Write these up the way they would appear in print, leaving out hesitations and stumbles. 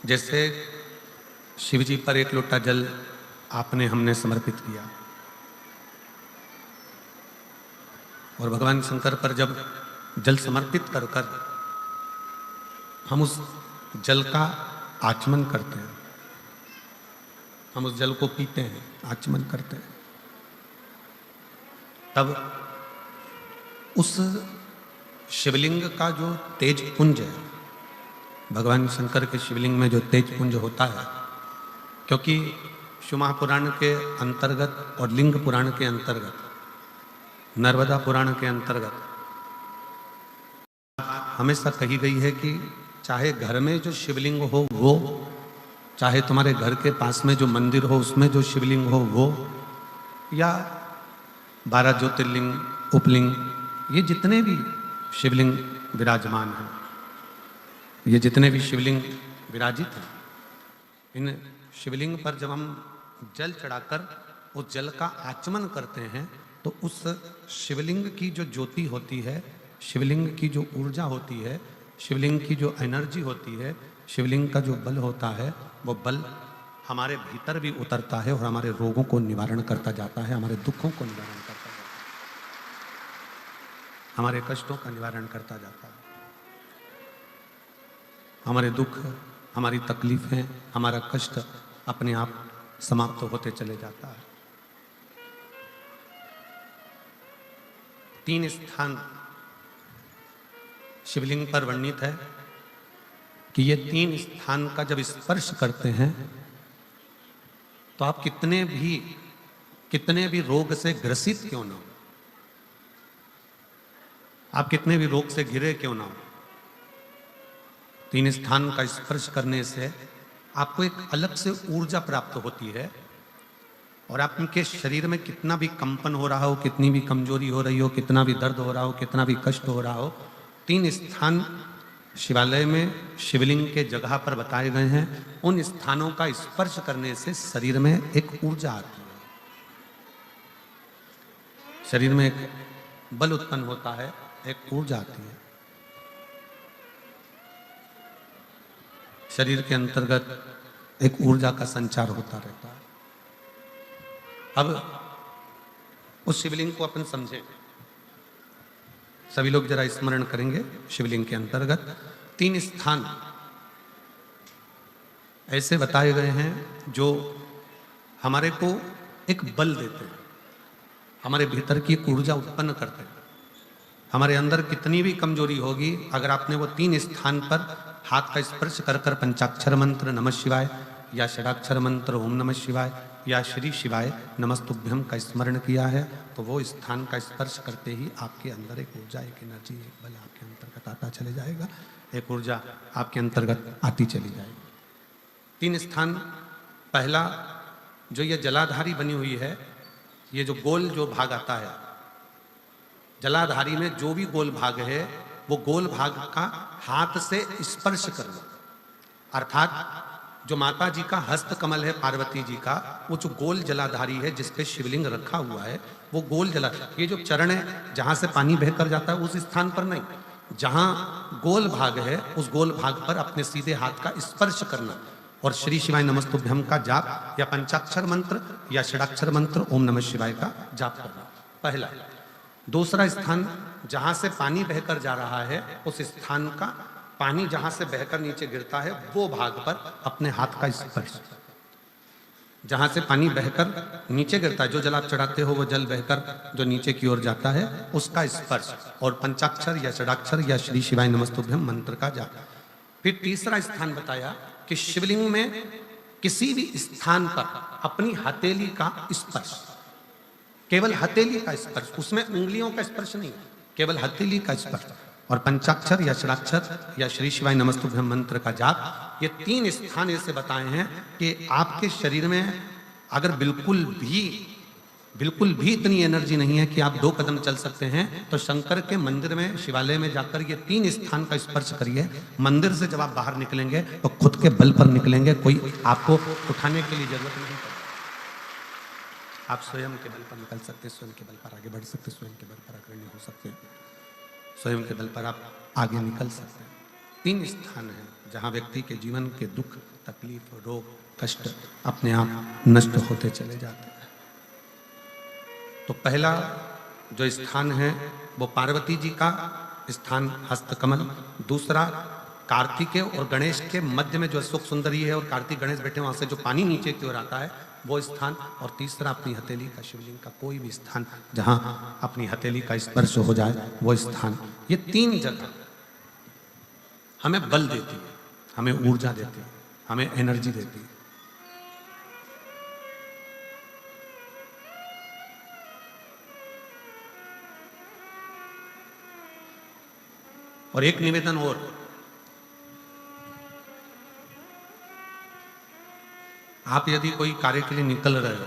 जैसे शिव जी पर एक लोटा जल आपने हमने समर्पित किया और भगवान शंकर पर जब जल समर्पित कर कर हम उस जल का आचमन करते हैं, हम उस जल को पीते हैं, आचमन करते हैं, तब उस शिवलिंग का जो तेज पुंज है, भगवान शंकर के शिवलिंग में जो तेज पुंज होता है, क्योंकि शिव महापुराण के अंतर्गत और लिंग पुराण के अंतर्गत, नर्मदा पुराण के अंतर्गत हमेशा कही गई है कि चाहे घर में जो शिवलिंग हो वो, चाहे तुम्हारे घर के पास में जो मंदिर हो उसमें जो शिवलिंग हो वो, या 12 ज्योतिर्लिंग, उपलिंग, ये जितने भी शिवलिंग विराजमान हैं, ये जितने भी शिवलिंग विराजित हैं, इन शिवलिंग पर जब हम जल चढ़ाकर उस जल का आचमन करते हैं तो उस शिवलिंग की जो ज्योति होती है, शिवलिंग की जो ऊर्जा होती है, शिवलिंग की जो एनर्जी होती है, शिवलिंग का जो बल होता है, वो बल हमारे भीतर भी उतरता है और हमारे रोगों को निवारण करता जाता है, हमारे दुखों को निवारण करता जाता है, हमारे कष्टों का निवारण करता जाता है। हमारे दुख, हमारी तकलीफें, हमारा कष्ट अपने आप समाप्त होते चले जाता है। 3 स्थान शिवलिंग पर वर्णित है कि ये 3 स्थान का जब स्पर्श करते हैं तो आप कितने भी रोग से ग्रसित क्यों ना हो, आप कितने भी रोग से घिरे क्यों ना हो, 3 स्थान का स्पर्श करने से आपको एक अलग से ऊर्जा प्राप्त होती है और आपके शरीर में कितना भी कंपन हो रहा हो, कितनी भी कमजोरी हो रही हो, कितना भी दर्द हो रहा हो, कितना भी कष्ट हो रहा हो, 3 स्थान शिवालय में शिवलिंग के जगह पर बताए गए हैं। उन स्थानों का स्पर्श करने से शरीर में एक ऊर्जा आती है, शरीर में एक बल उत्पन्न होता है, एक ऊर्जा आती है, शरीर के अंतर्गत एक ऊर्जा का संचार होता रहता है। अब उस शिवलिंग को अपन समझे, सभी लोग जरा स्मरण करेंगे। शिवलिंग के अंतर्गत 3 स्थान ऐसे बताए गए हैं जो हमारे को एक बल देते हैं, हमारे भीतर की एक ऊर्जा उत्पन्न करते हैं। हमारे अंदर कितनी भी कमजोरी होगी, अगर आपने वो 3 स्थान पर हाथ का स्पर्श कर कर पंचाक्षर मंत्र नमः शिवाय या षडाक्षर मंत्र ओम नमः शिवाय या श्री शिवाय नमस्तुभ्यम का स्मरण किया है तो वो स्थान का स्पर्श करते ही आपके अंदर एक ऊर्जा, एक एनर्जी, एक बल आपके अंतर्गत आता चले जाएगा, एक ऊर्जा आपके अंतर्गत आती चली जाएगी। 3 स्थान, पहला जो ये जलाधारी बनी हुई है, ये जो गोल जो भाग आता है, जलाधारी में जो भी गोल भाग है वो गोल भाग का हाथ से स्पर्श कर लो, अर्थात जो माता जी का हस्त कमल है, पार्वती जी का, वो जो गोल जलाधारी है जिस पे शिवलिंग रखा हुआ है, वो गोल जला, ये जो चरण है जहां से पानी बहकर जाता है उस स्थान पर नहीं, जहां गोल भाग है उस गोल भाग पर अपने सीधे हाथ का स्पर्श करना और श्री शिवाय नमस्तुभ्यम का जाप या पंचाक्षर मंत्र या षडाक्षर मंत्र ओम नमः शिवाय का जाप करना, पहला। दूसरा स्थान, जहां से पानी बहकर जा रहा है उस स्थान का पानी जहां से बहकर नीचे गिरता है वो भाग पर अपने हाथ का स्पर्श, जहां से पानी बहकर नीचे गिरता है, जो जल आप चढ़ाते हो वो जल बहकर जो नीचे की ओर जाता है उसका स्पर्श, और पंचाक्षर या षडाक्षर या श्री शिवाय नमस्तुभ्यम मंत्र का जाप। फिर तीसरा स्थान बताया कि शिवलिंग में किसी भी स्थान पर अपनी हथेली का स्पर्श, केवल हथेली का स्पर्श, उसमें उंगलियों का स्पर्श नहीं, केवल हथेली का स्पर्श, और पंचाक्षर या षडाक्षर या श्री शिवाय नमस्तुभ्यम मंत्र का जाप। ये 3 स्थान ऐसे बताए हैं कि आपके शरीर में अगर बिल्कुल भी इतनी एनर्जी नहीं है कि आप 2 कदम चल सकते हैं तो शंकर के मंदिर में, शिवालय में जाकर ये 3 स्थान का स्पर्श करिए। मंदिर से जब आप बाहर निकलेंगे तो खुद के बल पर निकलेंगे, कोई आपको उठाने के लिए जरूरत नहीं पड़ेगी, आप स्वयं के बल पर निकल सकते, स्वयं के बल पर आगे बढ़ सकते, स्वयं के बल पर अग्रणी हो सकते हैं, स्वयं के बल पर आप आगे निकल सकते हैं। 3 स्थान हैं जहां व्यक्ति के जीवन के दुख तकलीफ, रोग, कष्ट अपने आप नष्ट होते चले जाते हैं। तो पहला जो स्थान है वो पार्वती जी का स्थान हस्तकमल, दूसरा कार्तिकेय और गणेश के मध्य में जो अशोक सुंदरी है और कार्तिक गणेश बैठे वहां से जो पानी नीचे की ओर आता है वो स्थान, और तीसरा अपनी हथेली का शिवलिंग का कोई भी स्थान जहां अपनी हथेली का स्पर्श हो जाए वो स्थान। ये 3 जगह हमें बल देती है, हमें ऊर्जा देती है, हमें एनर्जी देती है। और एक निवेदन और, आप यदि कोई कार्य के लिए निकल रहे हो,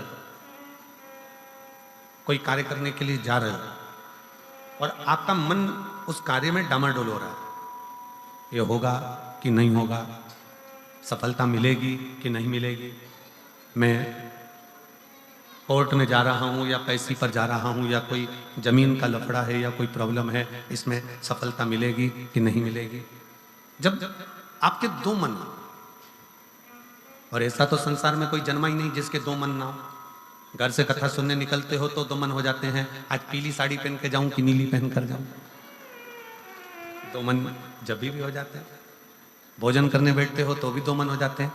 कोई कार्य करने के लिए जा रहे हो और आपका मन उस कार्य में डामाडोल हो रहा है, ये होगा कि नहीं होगा, सफलता मिलेगी कि नहीं मिलेगी, मैं कोर्ट में जा रहा हूँ या पैसी पर जा रहा हूँ, या कोई जमीन का लफड़ा है या कोई प्रॉब्लम है, इसमें सफलता मिलेगी कि नहीं मिलेगी। जब आपके 2 मन, और ऐसा तो संसार में कोई जन्मा ही नहीं जिसके 2 मन ना हो। घर से कथा सुनने निकलते हो तो 2 मन हो जाते हैं, आज पीली साड़ी पहन के जाऊं कि नीली पहन कर जाऊं, 2 मन जब भी हो जाते हैं। भोजन करने बैठते हो तो भी 2 मन हो जाते हैं,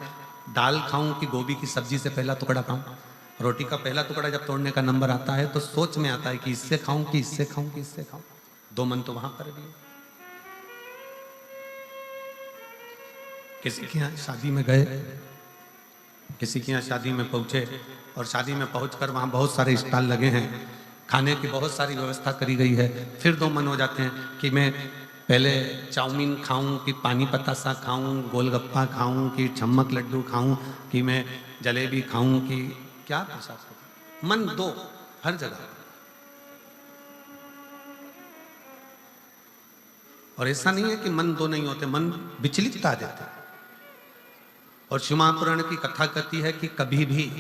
दाल खाऊं कि गोभी की सब्जी से पहला टुकड़ा खाऊं। रोटी का पहला टुकड़ा जब तोड़ने का नंबर आता है तो सोच में आता है कि इससे खाऊं कि इससे खाऊं कि इससे खाऊं। 2 मन तो वहां पर भी है। किसी के यहाँ शादी में गए, किसी के यहाँ शादी में पहुंचे और शादी में पहुंचकर वहां बहुत सारे स्टॉल लगे हैं, खाने की बहुत सारी व्यवस्था करी गई है, फिर 2 मन हो जाते हैं कि मैं पहले चाउमीन खाऊं कि पानी पतासा खाऊं, गोलगप्पा खाऊं कि छम्मक लड्डू खाऊं कि मैं जलेबी खाऊं कि क्या प्रसाद खाऊं। मन 2 हर जगह। और ऐसा नहीं है कि मन 2 नहीं होते, मन विचलित आ जाते हैं। और शिव महापुराण की कथा कहती है कि कभी भी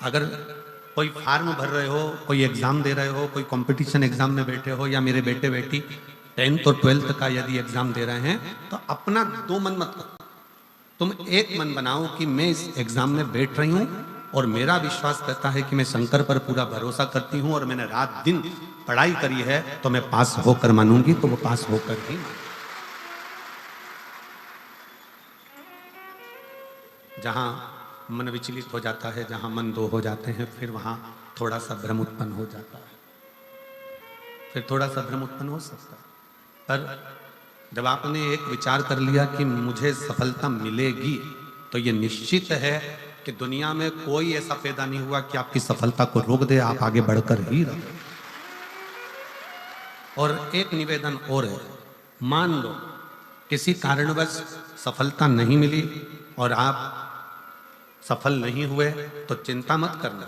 अगर कोई फार्म भर रहे हो, कोई एग्जाम दे रहे हो, कोई कंपटीशन एग्जाम में बैठे हो, या मेरे बेटे बेटी 10th और 12th का यदि एग्जाम दे रहे हैं, तो अपना 2 मन मत करो, तुम एक मन बनाओ कि मैं इस एग्जाम में बैठ रही हूं और मेरा विश्वास करता है कि मैं शंकर पर पूरा भरोसा करती हूं और मैंने रात दिन पढ़ाई करी है तो मैं पास होकर मानूंगी, तो वो पास होकर ही। जहां मन विचलित हो जाता है, जहां मन 2 हो जाते हैं, फिर वहां थोड़ा सा भ्रम उत्पन्न हो जाता है, फिर थोड़ा सा भ्रम उत्पन्न हो सकता है। पर जब आपने एक विचार कर लिया कि मुझे सफलता मिलेगी, तो ये निश्चित है कि दुनिया में कोई ऐसा पैदा नहीं हुआ कि आपकी सफलता को रोक दे, आप आगे बढ़कर ही रहो। और एक निवेदन और है, मान लो किसी कारणवश सफलता नहीं मिली और आप सफल नहीं हुए, तो चिंता मत करना,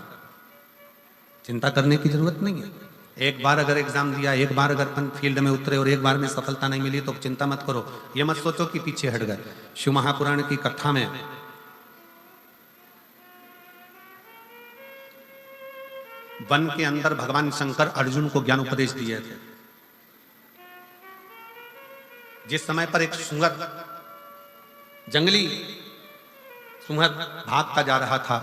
चिंता करने की जरूरत नहीं है। एक बार अगर एग्जाम दिया, एक बार अगर अपन फील्ड में उतरे और एक बार में सफलता नहीं मिली तो चिंता मत करो, ये मत सोचो कि पीछे हट गए। शिव महापुराण की कथा में वन के अंदर भगवान शंकर अर्जुन को ज्ञान उपदेश दिए थे। जिस समय पर एक सुअर, जंगली सुअर भागता जा रहा था,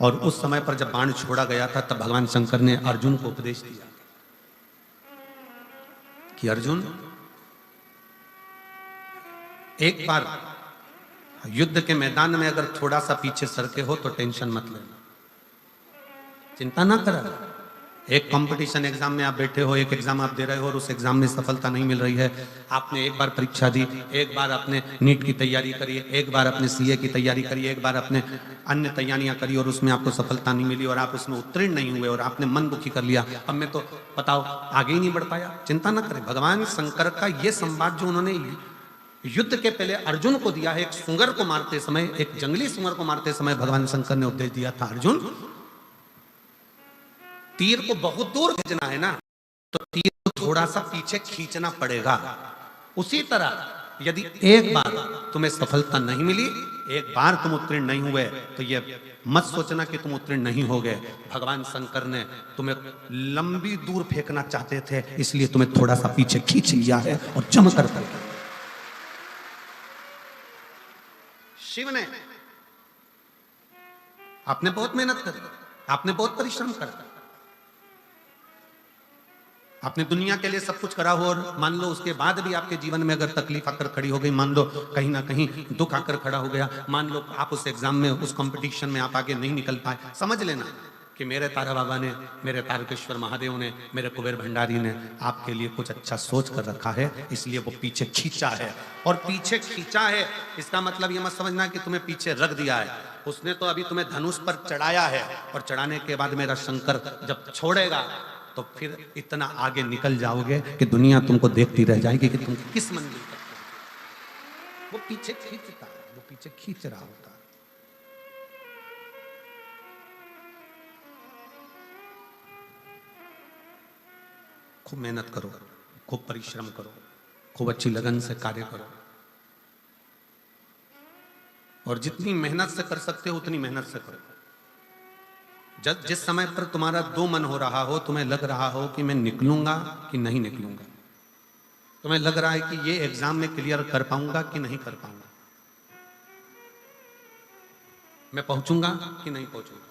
और उस समय पर जब बाण छोड़ा गया था, तब भगवान शंकर ने अर्जुन को उपदेश दिया कि अर्जुन, एक बार युद्ध के मैदान में अगर थोड़ा सा पीछे सरके हो तो टेंशन मत लेना, चिंता ना करा। एक कंपटीशन एग्जाम में आप बैठे हो, एक एग्जाम आप दे रहे हो और उस एग्जाम में सफलता नहीं मिल रही है, आपने एक बार परीक्षा दी, एक बार आपने नीट की तैयारी करी, एक बार आपने सीए की तैयारी करी, एक बार आपने अन्य तैयारियां करी और उसमें आपको सफलता नहीं मिली और आप उसमें उत्तीर्ण नहीं हुए और आपने मन दुखी कर लिया, अब मैं तो बताओ आगे ही नहीं बढ़ पाया। चिंता ना करें, भगवान शंकर का ये संवाद जो उन्होंने युद्ध के पहले अर्जुन को दिया है, एक सुअर को मारते समय, एक जंगली सुअर को मारते समय भगवान शंकर ने उपदेश दिया था, अर्जुन तीर को बहुत दूर भेजना है ना, तो तीर को थोड़ा सा पीछे खींचना पड़ेगा। उसी तरह यदि एक बार तुम्हें सफलता नहीं मिली, एक बार तुम उत्तीर्ण नहीं हुए, तो ये मत सोचना कि तुम उत्तीर्ण नहीं हो गए। भगवान शंकर ने तुम्हें लंबी दूर फेंकना चाहते थे, इसलिए तुम्हें थोड़ा सा पीछे खींच लिया है और जम कर। शिव ने आपने बहुत मेहनत करी, आपने बहुत परिश्रम करा, आपने दुनिया के लिए सब कुछ करा हो, और मान लो उसके बाद भी आपके जीवन में अगर तकलीफ आकर खड़ी हो गई, मान लो कहीं ना कहीं दुख आकर खड़ा हो गया, मान लो आप उस एग्जाम में, उस कंपटीशन में आप आगे नहीं निकल पाए, समझ लेना कि मेरे तारा बाबा ने, मेरे तारकेश्वर महादेव ने, मेरे कुबेर भंडारी ने आपके लिए कुछ अच्छा सोच कर रखा है, इसलिए वो पीछे खींचा है। और पीछे खींचा है इसका मतलब ये मत समझना कि तुम्हें पीछे रख दिया है, उसने तो अभी तुम्हें धनुष पर चढ़ाया है, और चढ़ाने के बाद मेरा शंकर जब छोड़ेगा तो फिर इतना आगे निकल जाओगे कि दुनिया तुमको देखती रह जाएगी कि तुम किस मंजिल तक पहुंचे। वो पीछे खींचता है, वो पीछे खींच रहा होता है। खूब मेहनत करो, खूब परिश्रम करो, खूब अच्छी लगन से कार्य करो, और जितनी मेहनत से कर सकते हो उतनी मेहनत से करो। जिस समय पर तुम्हारा दो मन हो रहा हो, तुम्हें लग रहा हो कि मैं निकलूंगा कि नहीं निकलूंगा, तुम्हें लग रहा है कि ये एग्जाम में क्लियर कर पाऊंगा कि नहीं कर पाऊंगा, मैं पहुंचूंगा कि नहीं पहुंचूंगा,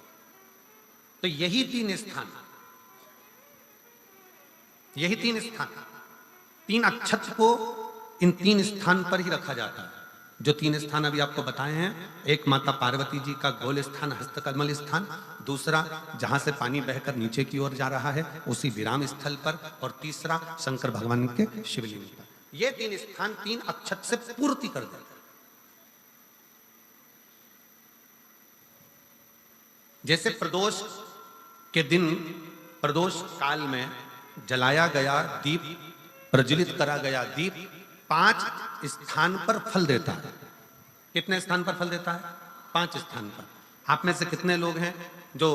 तो यही तीन स्थान, यही तीन स्थान, तीन अक्षत को इन तीन स्थान पर ही रखा जाता है। जो तीन स्थान अभी आपको बताए हैं, एक माता पार्वती जी का गोल स्थान, हस्तकमल स्थान, दूसरा जहां से पानी बहकर नीचे की ओर जा रहा है उसी विराम स्थल पर, और तीसरा शंकर भगवान के शिवलिंग पर। ये तीन स्थान तीन अक्षत से पूर्ति कर देते हैं। जैसे प्रदोष के दिन, प्रदोष काल में जलाया गया दीप, प्रज्वलित करा गया दीप 5 स्थान पर फल देता है। कितने स्थान पर फल देता है? 5 स्थान पर। आप में से कितने लोग हैं जो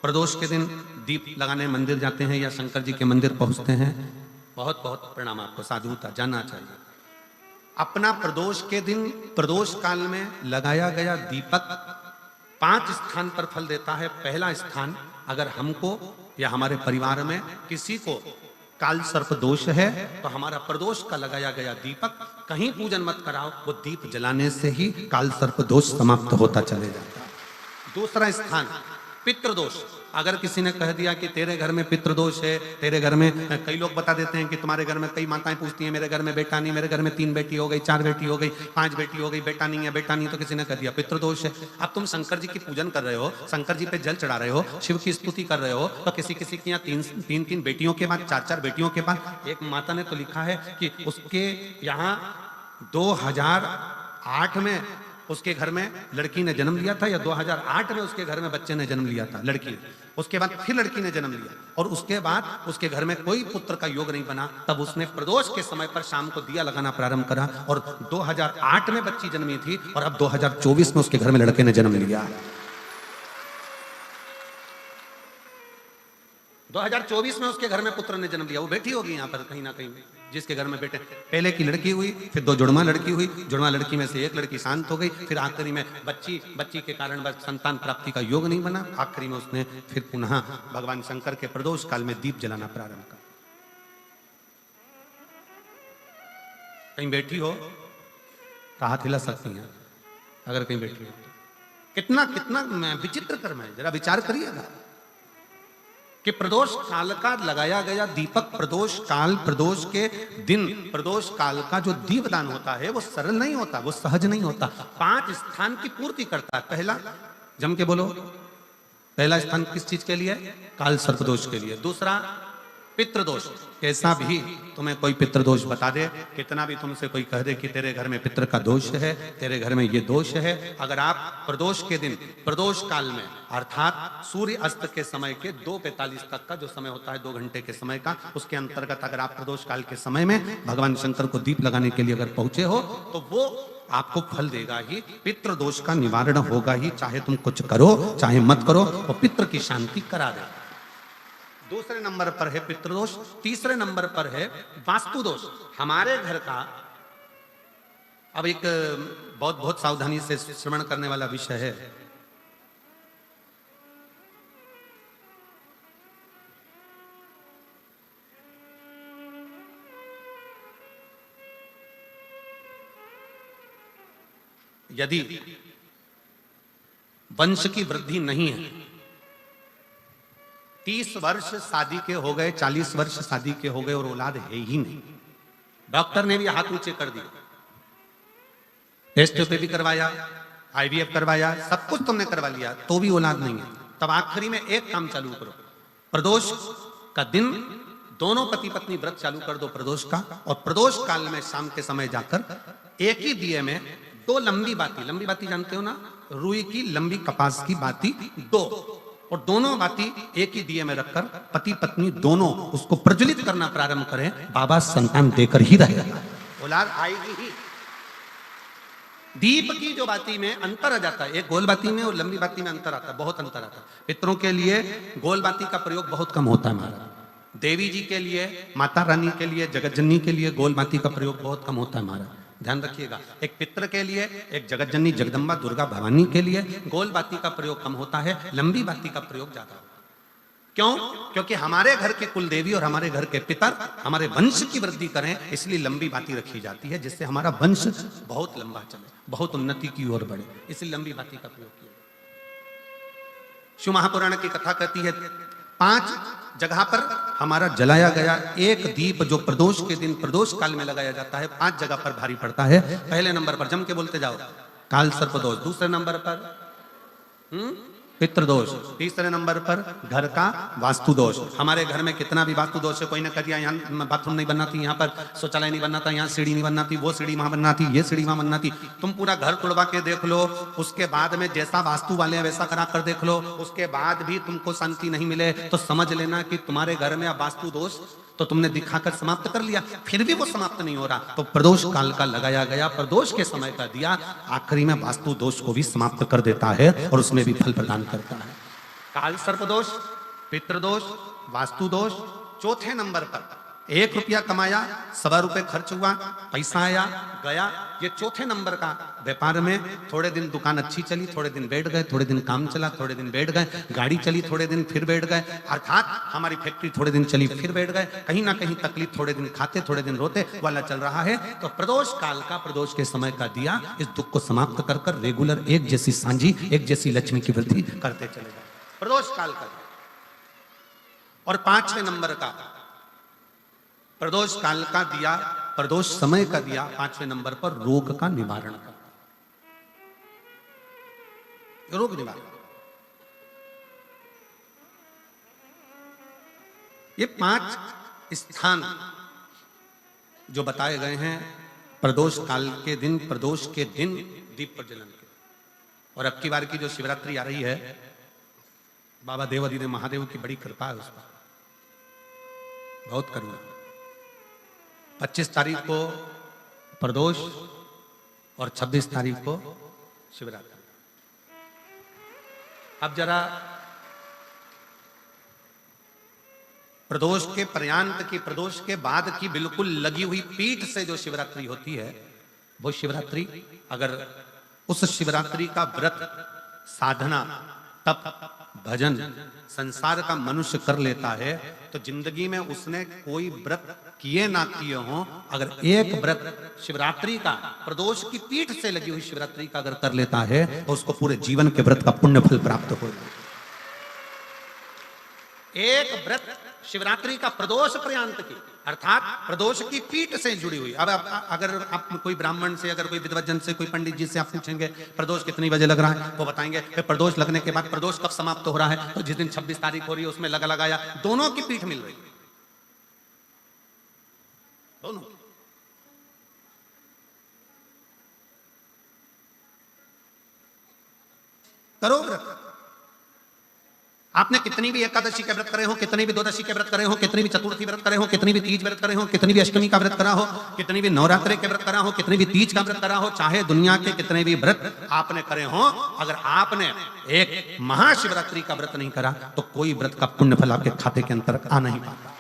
प्रदोष के दिन दीप लगाने मंदिर जाते हैं या शंकर जी के मंदिर पहुंचते हैं? बहुत बहुत प्रणाम आपको, साधुता जानना चाहिए। अपना प्रदोष के दिन, प्रदोष काल में लगाया गया दीपक 5 स्थान पर फल देता है। पहला स्थान, अगर हमको या हमारे परिवार में किसी को काल सर्प दोष है तो हमारा प्रदोष का लगाया गया दीपक कहीं पूजन मत कराओ, वो दीप जलाने से ही काल सर्प दोष समाप्त होता चले जाता है। दूसरा स्थान, पितृदोष। अगर किसी ने कह दिया कि तेरे घर में पितृदोष है, तेरे घर में, कई लोग बता देते हैं कि तुम्हारे घर में, कई माताएं पूछती हैं मेरे घर में बेटा नहीं, मेरे घर में 3 बेटी हो गई, 4 बेटी हो गई, 5 बेटी हो गई, बेटा नहीं है, बेटा नहीं, तो किसी ने कह दिया पितृदोष है। अब तुम शंकर जी की पूजन कर रहे हो, शंकर जी पे जल चढ़ा रहे हो, शिव की स्तुति कर रहे हो, तो किसी किसी की यहाँ 3 बेटियों के बाद, 4 बेटियों के बाद, एक माता ने तो लिखा है कि उसके यहाँ 2008 में उसके घर में लड़की ने जन्म लिया था, या 2008 में उसके घर में बच्चे ने जन्म लिया था, लड़की ने। उसके बाद फिर लड़की ने जन्म लिया, और उसके बाद उसके घर में कोई पुत्र का योग नहीं बना। तब उसने प्रदोष के समय पर शाम को दिया लगाना प्रारंभ करा, और 2008 में बच्ची जन्मी थी, और अब 2024 में उसके घर में लड़के ने जन्म लिया। 2024 में उसके घर में पुत्र ने जन्म लिया। वो बेटी होगी यहाँ पर कहीं ना कहीं, जिसके घर में बेटे, पहले की लड़की हुई, फिर 2 जुड़वा लड़की हुई, जुड़वा लड़की में से एक लड़की शांत हो गई, फिर आखिरी में बच्ची के कारण बस संतान प्राप्ति का योग नहीं बना। आखिरी में उसने फिर पुनः भगवान शंकर के प्रदोष काल में दीप जलाना प्रारंभ कर। कहीं बैठी हो तो हाथ हिला सकती हैं, अगर कहीं बैठी हो। कितना कितना विचित्र कर्म है, जरा विचार करिएगा कि प्रदोष काल का लगाया गया दीपक, प्रदोष काल, प्रदोष के दिन, प्रदोष काल का जो दीपदान होता है वो सरल नहीं होता, वो सहज नहीं होता। 5 स्थान की पूर्ति करता है। पहला, जम के बोलो, पहला स्थान किस चीज के लिए? काल सर्पदोष के लिए। दूसरा, पितृदोष। कैसा भी तुम्हें कोई पितृदोष बता दे, कितना भी तुमसे कोई कह दे कि तेरे घर में पितृ का दोष है, तेरे घर में ये दोष है, अगर आप प्रदोष के दिन, प्रदोष काल में, अर्थात सूर्य अस्त के समय के 2:45 तक का जो समय होता है, 2 घंटे के समय का, उसके अंतर्गत अगर आप प्रदोष काल के समय में भगवान शंकर को दीप लगाने के लिए अगर पहुंचे हो, तो वो आपको फल देगा ही, पितृदोष का निवारण होगा ही। चाहे तुम कुछ करो चाहे मत करो, वो पितृ की शांति करा देगा। दूसरे नंबर पर है पितृदोष। तीसरे नंबर पर है वास्तु दोष। हमारे घर का, अब एक बहुत बहुत सावधानी से श्रवण करने वाला विषय है। यदि वंश की वृद्धि नहीं है। 30 वर्ष शादी के हो गए, 40 वर्ष शादी के हो गए और औलाद है ही नहीं। डॉक्टर ने भी हाथ ऊंचे कर दिए, टेस्ट भी करवाया, IVF करवाया, सब कुछ तुमने करवा लिया, तो भी औलाद नहीं है। तब आखिरी में एक काम चालू करो, प्रदोष का दिन दोनों पति पत्नी व्रत चालू कर दो प्रदोष का, और प्रदोष काल में शाम के समय जाकर एक ही दिए में 2 लंबी बाती जानते हो ना, रुई की लंबी कपास की बाती 2, और दोनों बाती एक ही दिए में रखकर पति पत्नी दोनों उसको प्रज्वलित करना प्रारंभ करें। बाबा संतान देकर ही रहेगा, औलाद आएगी ही। दीप की जो बाती में अंतर आ जाता है, एक गोल बाती में और लंबी बाती में अंतर आता है, बहुत अंतर आता है। पितरों के लिए गोल बाती का प्रयोग बहुत कम होता है महाराज, देवी जी के लिए, माता रानी के लिए, जगतजननी के लिए गोल बाती का प्रयोग बहुत कम होता है महाराज, ध्यान रखिएगा। एक पितर के लिए, एक जगतजननी जगदम्बा दुर्गा भवानी के लिए गोल बाती का प्रयोग कम होता है, लंबी बाती का प्रयोग ज्यादा होता है। क्यों? क्योंकि हमारे घर के कुल देवी और हमारे घर के पितर हमारे वंश की वृद्धि करें, इसलिए लंबी बाती रखी जाती है, जिससे हमारा वंश बहुत लंबा चले, बहुत उन्नति की ओर बढ़े, इसलिए लंबी बाती का प्रयोग किया। शिव महापुराण की कथा कहती है 5 जगह पर हमारा जलाया गया एक दीप जो प्रदोष के दिन प्रदोष काल में लगाया जाता है, 5 जगह पर भारी पड़ता है। पहले नंबर पर जम के बोलते जाओ, काल सर्प दोष। दूसरे नंबर पर पितृदोष। तीसरे नंबर पर घर का वास्तु दोष। हमारे घर में कितना भी वास्तु दोष है, कोई ने कह दिया यहाँ बाथरूम नहीं बनना थी, यहाँ पर शौचालय नहीं बनना था, यहाँ सीढ़ी नहीं बनना थी, वो सीढ़ी वहां बनना थी, ये सीढ़ी वहां बनना थी। तुम पूरा घर तुड़वा के देख लो, उसके बाद में जैसा वास्तु वाले हैं वैसा करा कर देख लो, उसके बाद भी तुमको शांति नहीं मिले तो समझ लेना कि तुम्हारे घर में अब वास्तु दोष तो तुमने दिखाकर समाप्त कर लिया, फिर भी वो समाप्त नहीं हो रहा, तो प्रदोष काल का लगाया गया प्रदोष के समय का दिया आखिरी में वास्तु दोष को भी समाप्त कर देता है और उसमें भी फल प्रदान करता है। काल सर्प दोष, पितृदोष, वास्तु दोष। चौथे नंबर पर 1 रुपया कमाया, 1.25 रुपये खर्च हुआ, पैसा आया गया, ये चौथे नंबर का व्यापार में थोड़े दिन दुकान अच्छी चली, थोड़े दिन बैठ गए, थोड़े दिन काम चला, थोड़े दिन बैठ गए, गाड़ी चली थोड़े दिन फिर बैठ गए, अर्थात हमारी फैक्ट्री थोड़े दिन चली फिर बैठ गए, कहीं ना कहीं तकलीफ, थोड़े दिन खाते थोड़े दिन रोते वाला चल रहा है। तो प्रदोष काल का प्रदोष के समय का दिया इस दुख को समाप्त कर कर रेगुलर एक जैसी सांझी, एक जैसी लक्ष्मी की वृद्धि करते चले जाए, प्रदोष काल का। और 5वें नंबर का प्रदोष काल का दिया, प्रदोष समय का दिया 5वें नंबर पर रोग का निवारण का, रोग निवारण। ये 5 स्थान जो बताए गए हैं प्रदोष काल के दिन, प्रदोष के दिन दीप प्रज्वलन के। और अब की बार की जो शिवरात्रि आ रही है, बाबा देवाधिदेव महादेव की बड़ी कृपा है उस पर, बहुत करुणा। 25 तारीख को प्रदोष और 26 तारीख को शिवरात्रि। अब जरा प्रदोष के पर्यांत की, प्रदोष के बाद की बिल्कुल लगी हुई पीठ से जो शिवरात्रि होती है, वो शिवरात्रि अगर उस शिवरात्रि का व्रत, साधना, तप, भजन संसार का मनुष्य कर लेता है तो जिंदगी में उसने कोई व्रत किए ना किए हो, अगर एक व्रत शिवरात्रि का, प्रदोष की पीठ से लगी हुई शिवरात्रि का अगर कर लेता है तो उसको पूरे जीवन के व्रत का पुण्य फल प्राप्त हो। एक व्रत शिवरात्रि का प्रदोष पर्यंत की, अर्थात प्रदोष की पीठ से जुड़ी हुई। अब अगर आप कोई ब्राह्मण से, अगर कोई विद्वजन से, कोई पंडित जी से आप पूछेंगे प्रदोष कितनी बजे लग रहा है, वो बताएंगे फिर प्रदोष लगने के बाद प्रदोष कब समाप्त हो रहा है, तो जिस दिन 26 तारीख हो रही है उसमें लगाया, दोनों की पीठ मिल रही, दोनों। करो व्रत। आपने कितनी भी एकादशी के व्रत करे हो, कितनी भी द्वादशी के व्रत करे हो, कितनी भी चतुर्थी व्रत करे हो, कितनी भी तीज व्रत करे हो, कितनी भी अष्टमी का व्रत करा हो, कितनी भी नवरात्रि के व्रत करा हो, कितनी भी तीज का व्रत करा हो, चाहे दुनिया के कितने भी व्रत आपने करे हो, अगर आपने एक महाशिवरात्रि का व्रत नहीं करा तो कोई व्रत का पुण्य फल आपके खाते के अंतर आ नहीं पाता।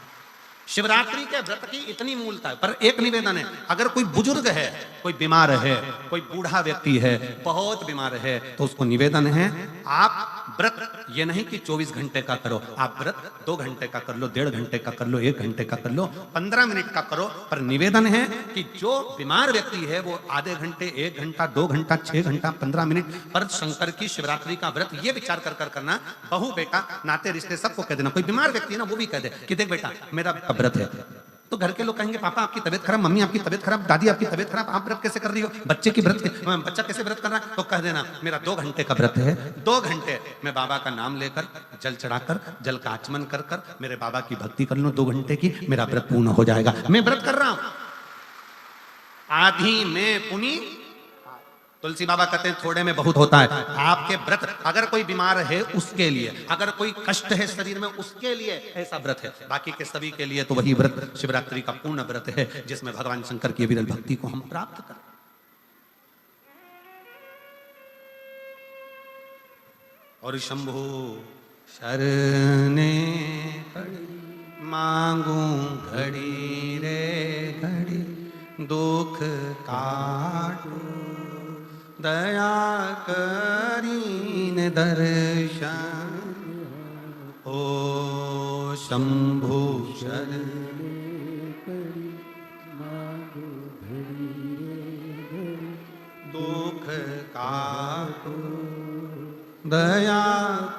शिवरात्रि के व्रत की इतनी मूलता है। पर एक निवेदन है, अगर कोई बुजुर्ग है, कोई बीमार है, कोई बूढ़ा व्यक्ति है, बहुत बीमार है, तो उसको निवेदन है आप व्रत ये नहीं कि 24 घंटे का करो, आप व्रत 2 घंटे का कर लो, 1.5 घंटे का कर लो, 1 घंटे का कर लो, 15 मिनट का करो, पर निवेदन है कि जो बीमार व्यक्ति है वो आधे घंटे, 1 घंटा, 2 घंटा, 6 घंटा, 15 मिनट पर शंकर की शिवरात्रि का व्रत ये विचार कर कर करना। बहू बेटा नाते रिश्ते सबको कह देना, कोई बीमार व्यक्ति है ना वो भी कह दे कि देख बेटा मेरा व्रत है। तो घर के लोग कहेंगे पापा आपकी तबीयत खराब, मम्मी आपकी तबीयत खराब, दादी आपकी तबीयत खराब, आप व्रत कैसे कर रही हो, बच्चे की व्रत, बच्चा कैसे व्रत कर रहा है, तो कह देना मेरा 2 घंटे का व्रत है, 2 घंटे मैं बाबा का नाम लेकर जल चढ़ाकर जल का आचमन कर कर मेरे बाबा की भक्ति कर लूं 2 घंटे की, मेरा व्रत पूर्ण हो जाएगा। मैं व्रत कर रहा हूं आधी में पुनी। तुलसी बाबा कहते हैं थोड़े में बहुत होता है। आपके व्रत अगर कोई बीमार है उसके लिए, अगर कोई कष्ट है शरीर में उसके लिए ऐसा व्रत है, बाकी के सभी के लिए तो वही व्रत शिवरात्रि का पूर्ण व्रत है जिसमें भगवान शंकर की विरल भक्ति को हम प्राप्त करें। और शंभो शरणे मांगू घड़ी रे घड़ी, दुख काटो दया करीन दर्शन। ओ शंभु शरण दुख काटो दया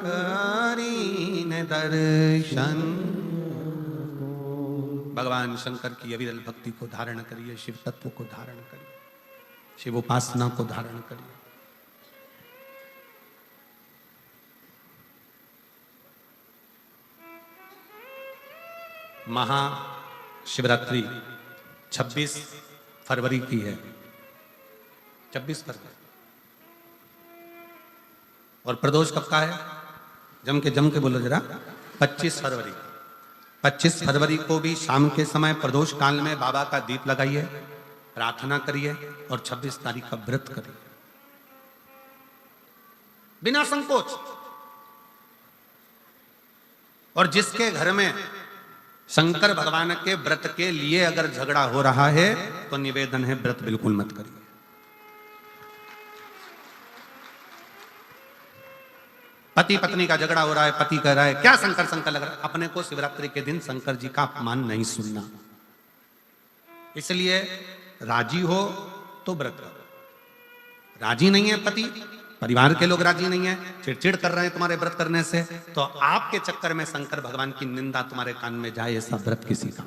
करीन दर्शन। भगवान शंकर की अविरल भक्ति को धारण करिए, शिव तत्व को धारण करिए, शिव उपासना को धारण करिए। महाशिवरात्रि 26 फरवरी की है, 26 फरवरी। और प्रदोष कब का है? जम के बोलो जरा। 25 फरवरी। 25 फरवरी को भी शाम के समय प्रदोष काल में बाबा का दीप लगाइए, प्रार्थना करिए और 26 तारीख का व्रत करिए बिना संकोच। और जिसके घर में शंकर भगवान के व्रत के लिए अगर झगड़ा हो रहा है तो निवेदन है व्रत बिल्कुल मत करिए। पति पत्नी का झगड़ा हो रहा है, पति कह रहा है क्या शंकर शंकर लग रहा है, अपने को शिवरात्रि के दिन शंकर जी का अपमान नहीं सुनना। इसलिए राजी हो तो व्रत करो, राजी नहीं है पति, परिवार के लोग राजी नहीं है, चिड़चिड़ कर रहे हैं तुम्हारे व्रत करने से, तो आपके चक्कर में शंकर भगवान की निंदा तुम्हारे कान में जाए, ऐसा व्रत किसी का,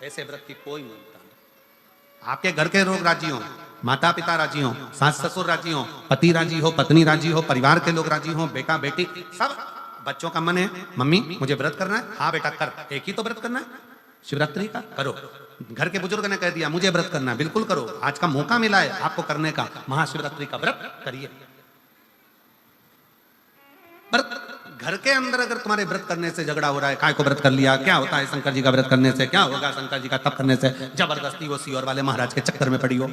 ऐसे व्रत की कोई मूलता नहीं। आपके घर के लोग राजी हो, माता पिता राजी हो, सास ससुर राजी हो, पति राजी हो, पत्नी राजी हो, परिवार के लोग राजी हो, बेटा बेटी सब, बच्चों का मन है मम्मी मुझे व्रत करना है, हाँ बेटा कर, एक ही तो व्रत करना है शिवरात्रि का, करो। घर के बुजुर्ग ने कह दिया मुझे व्रत करना है, बिल्कुल करो, आज का मौका मिला है आपको करने का, महाशिवरात्रि का व्रत करिए। व्रत घर के अंदर अगर तुम्हारे व्रत करने से झगड़ा हो रहा है, काय को व्रत कर लिया, क्या होता है शंकर जी का व्रत करने से, क्या होगा शंकर जी का तप करने से, जबरदस्ती वो सीहोर वाले महाराज के चक्कर में पड़ी हो,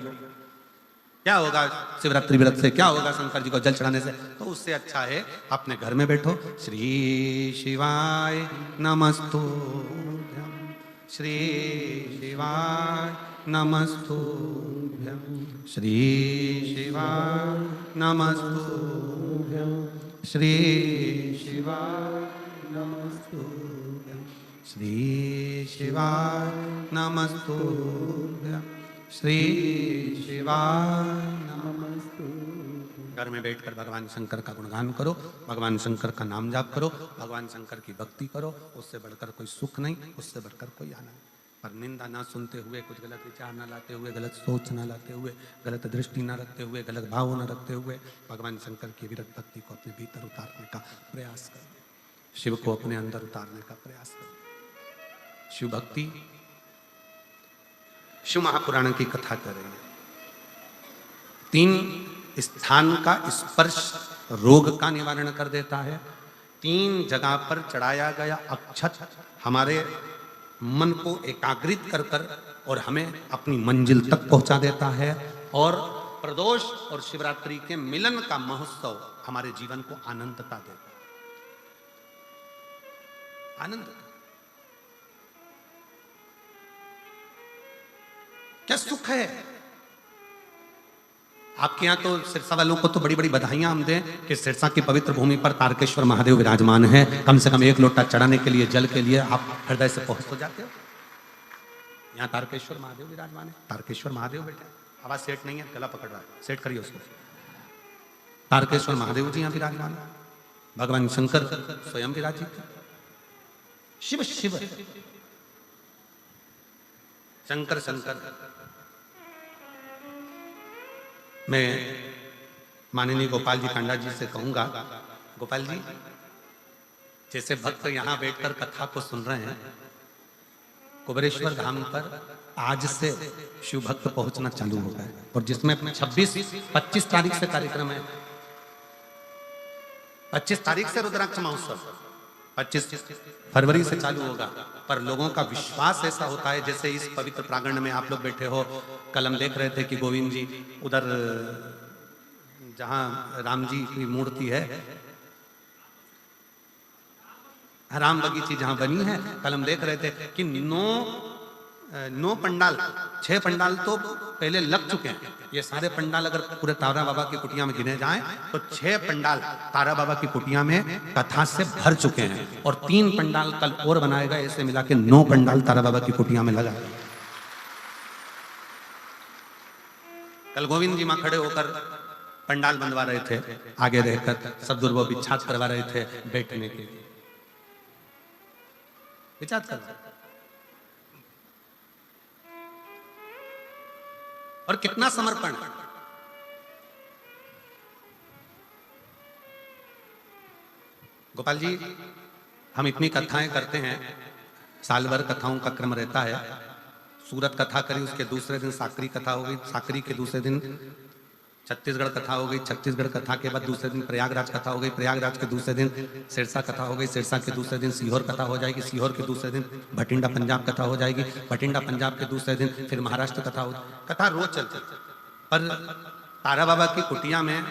क्या होगा शिवरात्रि व्रत से, क्या होगा शंकर जी को जल चढ़ाने से, तो उससे अच्छा है अपने घर में बैठो, श्री शिवाय नमस्तुभ्यं, श्री शिवाय नमस्तुभ्यं, श्री शिवाय नमस्तुभ्यं, श्री शिवाय नमस्तुभ्यं, श्री शिवाय नमस्तुभ्यं, श्री शिवाय नमस्तुभ्यं। घर में बैठकर भगवान शंकर का गुणगान करो, भगवान शंकर का नाम जाप करो, भगवान शंकर की भक्ति करो, उससे बढ़कर कोई सुख नहीं, उससे बढ़कर कोई आनंद। पर निंदा ना सुनते हुए, कुछ गलत विचार ना लाते हुए, गलत सोच ना लाते हुए, गलत दृष्टि ना रखते हुए, गलत भाव ना रखते हुए भगवान शंकर की विरत भक्ति को अपने भीतर उतारने का प्रयास करो, शिव को अपने अंदर उतारने का प्रयास करो। शिव भक्ति, शिव महापुराण की कथा कर रही है। 3 स्थान का स्पर्श रोग का निवारण कर देता है, 3 जगह पर चढ़ाया गया अक्षत हमारे मन को एकाग्रित कर कर और हमें अपनी मंजिल तक पहुंचा देता है, और प्रदोष और शिवरात्रि के मिलन का महोत्सव हमारे जीवन को आनंदता देता है, आनंद। क्या सुख है आपके यहाँ तो सिरसा वालों को तो बड़ी बड़ी बधाइयां हम दें कि सिरसा की पवित्र भूमि पर तारकेश्वर महादेव विराजमान है। कम से कम एक लोटा चढ़ाने के लिए, जल के लिए आप हृदय से पहुंच तो जाते हो। यहाँ तारकेश्वर महादेव विराजमान है। तारकेश्वर महादेव बेटा, आवाज सेट नहीं है, गला पकड़ रहा है, सेट करिए उसको। तारकेश्वर महादेव जी यहाँ विराजमान है। भगवान शंकर स्वयं विराजित, शिव शिव शंकर शंकर। मैं माननीय गोपाल जी कांडा जी से कहूंगा, गोपाल जी जैसे भक्त यहाँ बैठकर कथा को सुन रहे हैं, कुबेरेश्वर धाम पर आज से शिव भक्त पहुंचना चालू हो गए और जिसमें 25 तारीख से कार्यक्रम है। 25 तारीख से रुद्राक्ष महोत्सव 25 फरवरी से चालू होगा, पर लोगों का विश्वास ऐसा होता है जैसे इस पवित्र प्रांगण में आप लोग बैठे हो। कल हम देख रहे थे कि गोविंद जी उधर जहां राम जी की मूर्ति है, राम बगीची जहां बनी है, कल हम देख रहे थे कि 9 पंडाल, 6 पंडाल तो पहले लग चुके हैं। ये सारे पंडाल अगर पूरे तारा बाबा की कुटिया में गिने जाएं तो 6 पंडाल तारा बाबा की कुटिया में कथा से भर चुके हैं और 3 पंडाल कल और बनाएगा। ऐसे मिला के 9 पंडाल तारा बाबा की कुटिया में लगा। कल गोविंद जी मां खड़े होकर पंडाल बनवा रहे थे, आगे रहकर सब दुर्बो बिछात करवा रहे थे बैठने के लिए, बिछात कर। और कितना समर्पण। गोपाल जी, हम इतनी कथाएं करते हैं, साल भर कथाओं का क्रम रहता है। सूरत कथा करी, उसके दूसरे दिन साकरी कथा हो गई, साकरी के दूसरे दिन छत्तीसगढ़ कथा हो गई, छत्तीसगढ़ कथा के बाद दूसरे दिन प्रयागराज कथा हो गई, प्रयागराज के दूसरे दिन सिरसा कथा हो गई, सिरसा के दूसरे दिन सीहोर कथा हो जाएगी, सीहोर के दूसरे दिन भटिंडा पंजाब कथा हो जाएगी, भटिंडा पंजाब के दूसरे दिन फिर महाराष्ट्र कथा हो। कथा रोज चलती, पर तारा बाबा की कुटिया में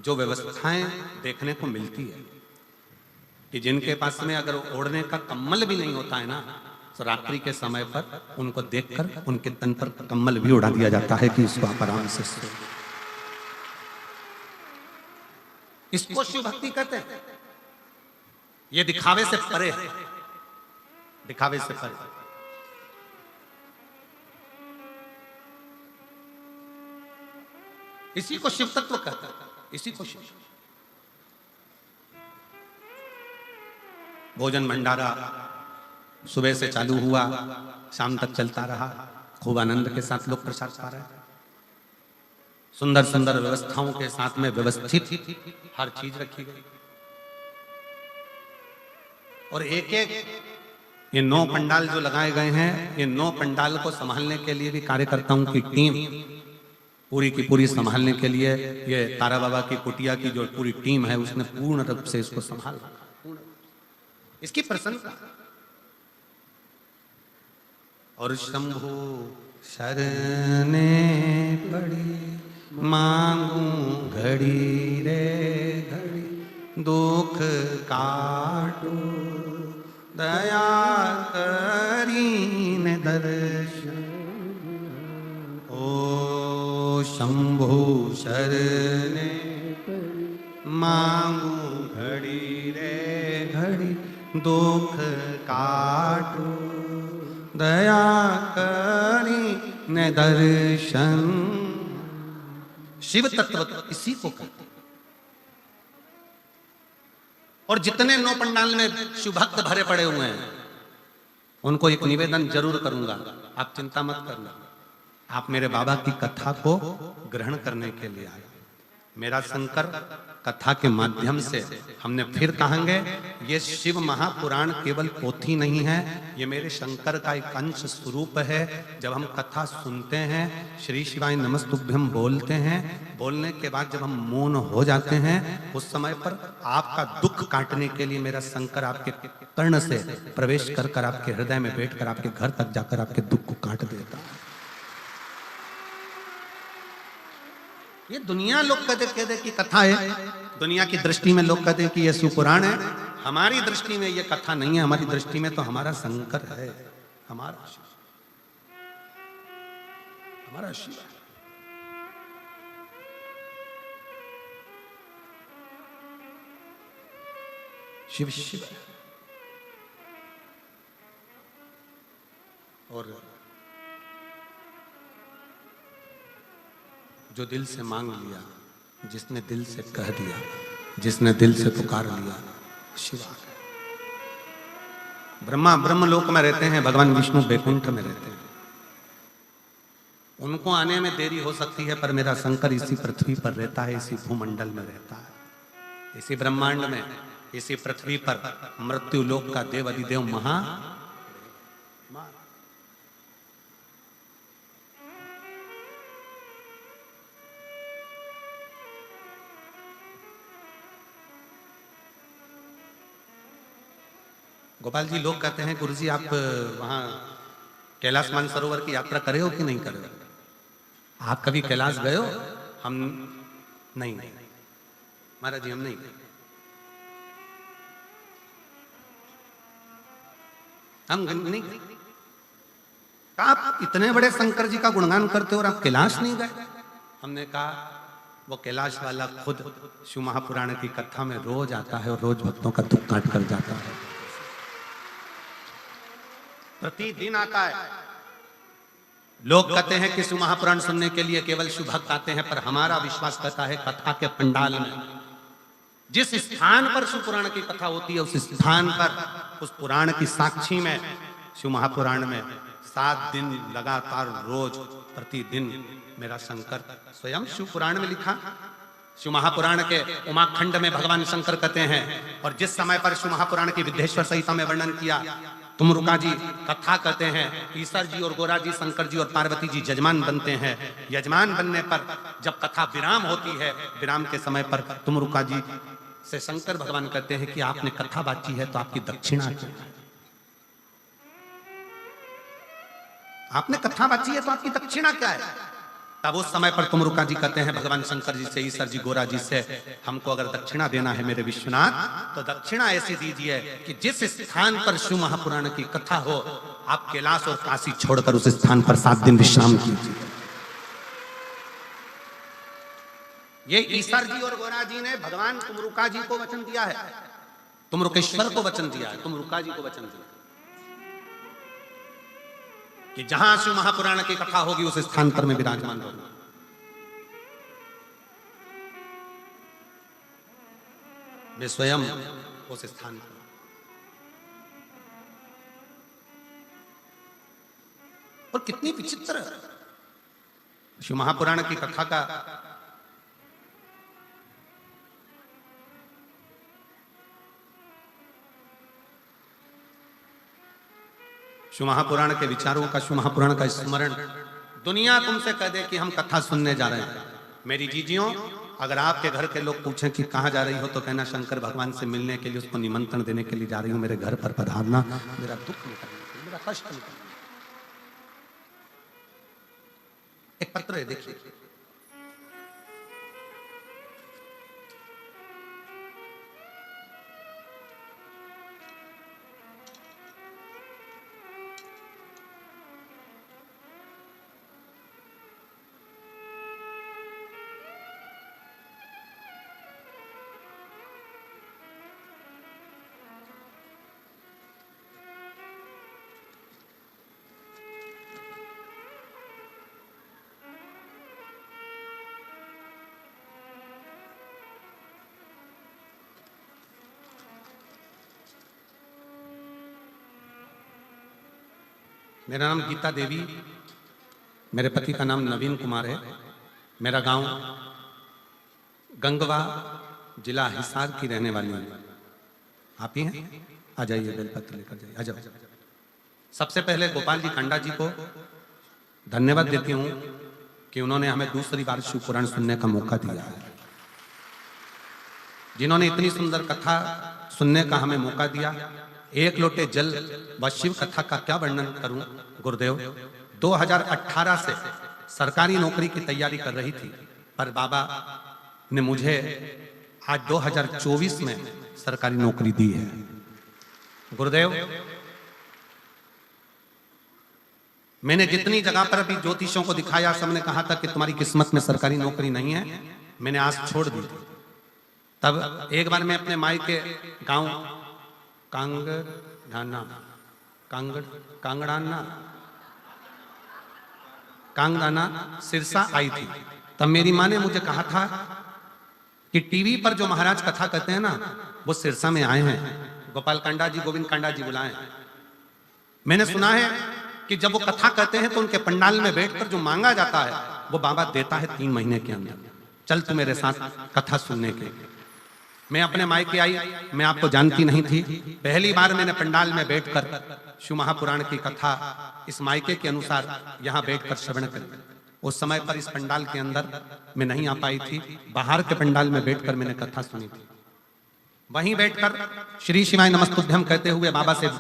जो व्यवस्थाएं देखने को मिलती है कि जिनके पास में अगर ओढ़ने का कम्बल भी नहीं होता है ना, तो रात्रि के समय पर उनको देखकर उनके तन पर कम्बल भी उड़ा दिया जाता है कि इसको आप आराम से सो। इसको शिव भक्ति कहते हैं। ये दिखावे से परे है, दिखावे से परे। इसी को शिव तत्व कहता है, इसी को शिव। भोजन भंडारा सुबह से चालू हुआ, शाम तक चलता रहा, खूब आनंद के साथ लोग प्रसाद पा रहे हैं। सुंदर सुंदर व्यवस्थाओं के साथ में व्यवस्थित हर चीज रखी गई। और एक एक ये 9 पंडाल जो लगाए गए हैं, ये 9 पंडाल को संभालने के लिए भी कार्यकर्ताओं की टीम पूरी की पूरी संभालने के लिए, ये तारा बाबा की कुटिया की जो पूरी टीम है उसने पूर्ण रूप से इसको संभाला। इसकी प्रशंसा। और शंभु शरणे पड़ी मांगू घड़ी रे घड़ी, दुख काटू दया करीन दर्शन। ओ शंभु शरणे मांगू घड़ी रे घड़ी, दुख काटू दया करीन दर्शन। शिव तत्व इसी को कहते हैं। और जितने 9 पंडाल में शिव भक्त भरे पड़े हुए हैं, उनको एक निवेदन जरूर करूंगा, आप चिंता मत करना। आप मेरे बाबा की कथा को ग्रहण करने के लिए आए। मेरा शंकर कथा के माध्यम से हमने फिर कहेंगे, ये शिव महापुराण केवल पोथी नहीं है, ये मेरे शंकर का एक अंश स्वरूप है। जब हम कथा सुनते हैं, श्री शिवाय नमस्तुभ्यम बोलते हैं, बोलने के बाद जब हम मौन हो जाते हैं, उस समय पर आपका दुख काटने के लिए मेरा शंकर आपके कर्ण से प्रवेश कर कर आपके हृदय में बैठकर आपके घर तक जाकर आपके दुख को काट देता है। ये दुनिया लोग कहते कि कथा है, दुनिया की दृष्टि में लोग कहते हैं कि ये शिवपुराण है। हमारी दृष्टि में ये कथा नहीं है, हमारी दृष्टि में तो हमारा शंकर है, हमारा शिव, हमारा शिव। शिव शिव। और जो दिल से मांग लिया, जिसने दिल से कह दिया, जिसने दिल से पुकार लिया, शिव आ गए। ब्रह्मा ब्रह्मलोक में रहते हैं, भगवान विष्णु बैकुंठ में रहते हैं। उनको आने में देरी हो सकती है, पर मेरा शंकर इसी पृथ्वी पर रहता है, इसी भूमंडल में रहता है, इसी ब्रह्मांड में, इसी पृथ्वी पर मृत्यु लोक का देव अधिदेव महा। गोपाल जी, लोग कहते हैं गुरु जी आप वहां कैलाश मानसरोवर की यात्रा करे हो कि नहीं करे हो? आप कभी कैलाश गए हो? हम नहीं गए महाराज जी, हम नहीं गए। हम नहीं गए। आप इतने बड़े शंकर जी का गुणगान करते हो और आप कैलाश नहीं गए? हमने कहा वो कैलाश वाला खुद शिव महापुराण की कथा में रोज आता है और रोज भक्तों का दुख काट कर जाता है, प्रतिदिन आता है। लोग कहते हैं कि शिव महापुराण सुनने के लिए केवल शिव भक्त आते हैं, पर हमारा विश्वास कहता है कथा के पंडाल में, जिस स्थान पर शिव पुराण की कथा होती है, उस स्थान पर, उस पुराण की साक्षी में, शिव महापुराण में 7 दिन लगातार रोज प्रतिदिन मेरा शंकर स्वयं शिव पुराण में लिखा। शिव महापुराण के उमाखंड में भगवान शंकर कहते हैं, और जिस समय पर शिव महापुराण की विद्येश्वर संहिता में वर्णन किया, तुम रुका जी कथा कहते हैं, ईश्वर जी और गोरा जी, शंकर जी और पार्वती जी यजमान बनते हैं। यजमान बनने पर जब कथा विराम होती है, विराम के समय पर तुम रुका जी से शंकर भगवान कहते हैं कि आपने कथा बाची है तो आपकी दक्षिणा क्या है? आपने कथा बाची है तो आपकी दक्षिणा क्या है? तब उस समय पर तुम रुका जी कहते हैं भगवान शंकर जी से, ईश्वर जी, गोरा जी से, हमको अगर दक्षिणा देना है मेरे विश्वनाथ, तो दक्षिणा ऐसी दीजिए कि जिस स्थान पर शिव महापुराण की कथा हो, आप कैलाश और काशी छोड़कर उस स्थान पर 7 दिन विश्राम कीजिए। ये ईश्वर जी और गोरा जी ने भगवान तुमरुका जी को वचन दिया है, तुमरुकेश्वर को वचन दिया है, तुमरुका जी को वचन दिया कि जहां शिव महापुराण की कथा होगी उस स्थान पर मैं विराजमान रहूंगा। मैं स्वयं उस स्थान पर। और कितनी विचित्र शिव महापुराण की कथा का शिव महापुराण के विचारों का, शिव महापुराण का स्मरण दुनिया तुमसे कह दे कि हम कथा सुनने जा रहे हैं। मेरी जीजियों, अगर आपके घर के लोग पूछें कि कहाँ जा रही हो, तो कहना शंकर भगवान से मिलने के लिए, उसको निमंत्रण देने के लिए जा रही हूँ, मेरे घर पर पधारना, मेरा दुख निकलना, मेरा कष्ट निकलना। एक पत्र है, देखिए। मेरा नाम गीता देवी, मेरे पति का नाम नवीन कुमार है। मेरा गांव गंगवा, जिला हिसार की रहने वाली हूँ। आप ही हैं? आ जाइए, बेलपत्र लेकर जाइए, आ जाओ। सबसे पहले गोपाल जी खंडा जी को धन्यवाद देती हूँ कि उन्होंने हमें दूसरी बार शिव पुराण सुनने का मौका दिया है, जिन्होंने इतनी सुंदर कथा सुनने का हमें मौका दिया। एक लोटे जल व शिव कथा का क्या वर्णन करूं गुरुदेव। 2018 से सरकारी नौकरी की तैयारी कर रही थी, पर बाबा ने मुझे आज 2024 में सरकारी नौकरी दी है। गुरुदेव, मैंने जितनी जगह पर अभी ज्योतिषों को दिखाया, सबने कहा था कि तुम्हारी किस्मत में सरकारी नौकरी नहीं है। मैंने आस छोड़ दी थी, तब एक बार मैं अपने माई के गांव कांगड़ाना कांगड़ाना सिरसा आई थी। तब मेरी माँ ने मुझे कहा था कि टीवी पर जो महाराज कथा कहते हैं ना, वो सिरसा में आए हैं, गोपाल कांडा जी, गोविंद कांडा जी बुलाए। मैंने सुना है कि जब वो कथा कहते हैं तो उनके पंडाल में बैठकर जो मांगा जाता है वो बाबा देता है 3 महीने के अंदर। चल तू मेरे साथ कथा सुनने के। मैं अपने मायके आई, मैं आपको जानती नहीं थी। पहली बार मैंने पंडाल में बैठकर शिव महापुराण की कथा इस मायके के अनुसार यहाँ बैठकर श्रवण करी। उस समय पर इस पंडाल के अंदर मैं नहीं आ पाई थी, बाहर के पंडाल में बैठकर मैंने कथा सुनी थी। वहीं बैठकर श्री शिवाय नमस्तुभ्यम कहते हुए बाबा से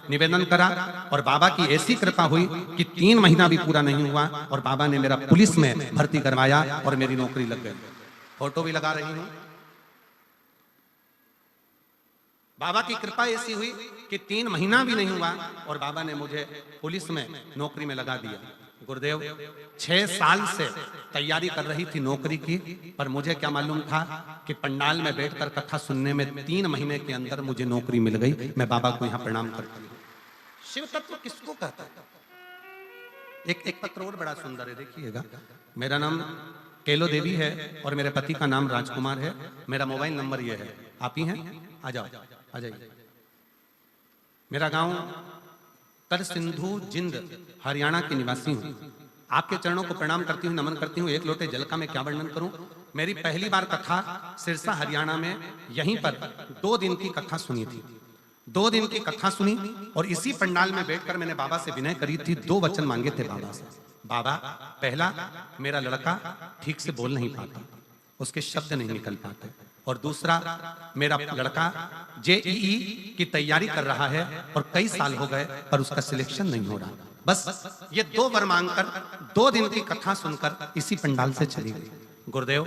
निवेदन करा और बाबा की ऐसी कृपा हुई कि 3 महीना भी पूरा नहीं हुआ और बाबा ने मेरा पुलिस में भर्ती करवाया और मेरी नौकरी लग गई। फोटो भी लगा रही हूं। बाबा की कृपा ऐसी हुई कि 3 महीना भी नहीं हुआ और बाबा ने मुझे पुलिस में नौकरी में लगा दिया। गुरुदेव 6 साल से तैयारी कर रही थी नौकरी की, पर मुझे क्या मालूम था कि पंडाल में बैठकर कथा सुनने में 3 महीने के अंदर मुझे नौकरी मिल गई। मैं बाबा को यहाँ प्रणाम करती हूँ। शिव तत्व किसको कहता है? एक पत्र और बड़ा सुंदर है, देखिएगा। मेरा नाम केलो देवी है और मेरे पति का नाम राजकुमार है। मेरा मोबाइल नंबर ये है, आप ही हैं, आ जाओ, आ जाइए। मेरा गांव कर सिंधु जिंद हरियाणा के निवासी हूँ। आपके चरणों को प्रणाम करती हूँ, नमन करती हूँ। 1 लोटे जल का मैं क्या वर्णन करूं। मेरी पहली बार कथा सिरसा हरियाणा में यहीं पर 2 दिन की कथा सुनी थी। 2 दिन की कथा सुनी और इसी पंडाल में बैठकर मैंने बाबा से विनय करी थी। 2 वचन मांगे थे बाबा से। बाबा, पहला, मेरा लड़का ठीक से बोल नहीं पाता, उसके शब्द नहीं निकल पाते, और दूसरा, मेरा लड़का जेईई की तैयारी कर रहा है और कई साल हो गए पर उसका सिलेक्शन नहीं हो रहा। बस ये 2 वर मांगकर 2 दिन की कथा सुनकर इसी पंडाल से चली गई। गुरुदेव,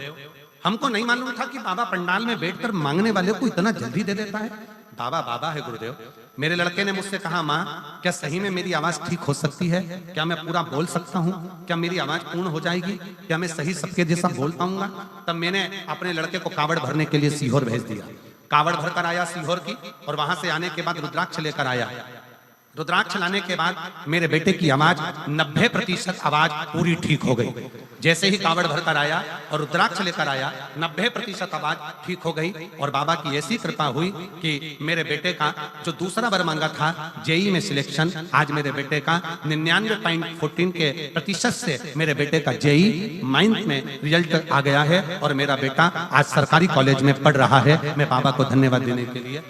हमको नहीं मालूम था कि बाबा पंडाल में बैठकर मांगने वाले को इतना जल्दी दे देता है। बाबा बाबा है गुरुदेव। मेरे लड़के ने मुझसे कहा, माँ क्या सही में मेरी आवाज ठीक हो सकती है? क्या मैं पूरा बोल सकता हूँ? क्या मेरी आवाज पूर्ण हो जाएगी? क्या मैं सही सबके जैसा बोल पाऊंगा? तब मैंने अपने लड़के को कावड़ भरने के लिए सीहोर भेज दिया। कावड़ भरकर आया सीहोर की और वहां से आने के बाद रुद्राक्ष लेकर आया। रुद्राक्ष लाने के बाद मेरे बेटे की आवाज 90% आवाज पूरी ठीक हो गई। जैसे ही कावड़ भरकर आया और रुद्राक्ष लेकर आया, 90% आवाज ठीक हो गई और बाबा की ऐसी कृपा हुई कि मेरे बेटे का जो दूसरा वर मांगा था जेई में सिलेक्शन, आज मेरे बेटे का 99.14 के प्रतिशत से मेरे बेटे का जेई माइंस में रिजल्ट आ गया है और मेरा बेटा आज सरकारी कॉलेज में पढ़ रहा है। मैं बाबा को धन्यवाद देने के लिए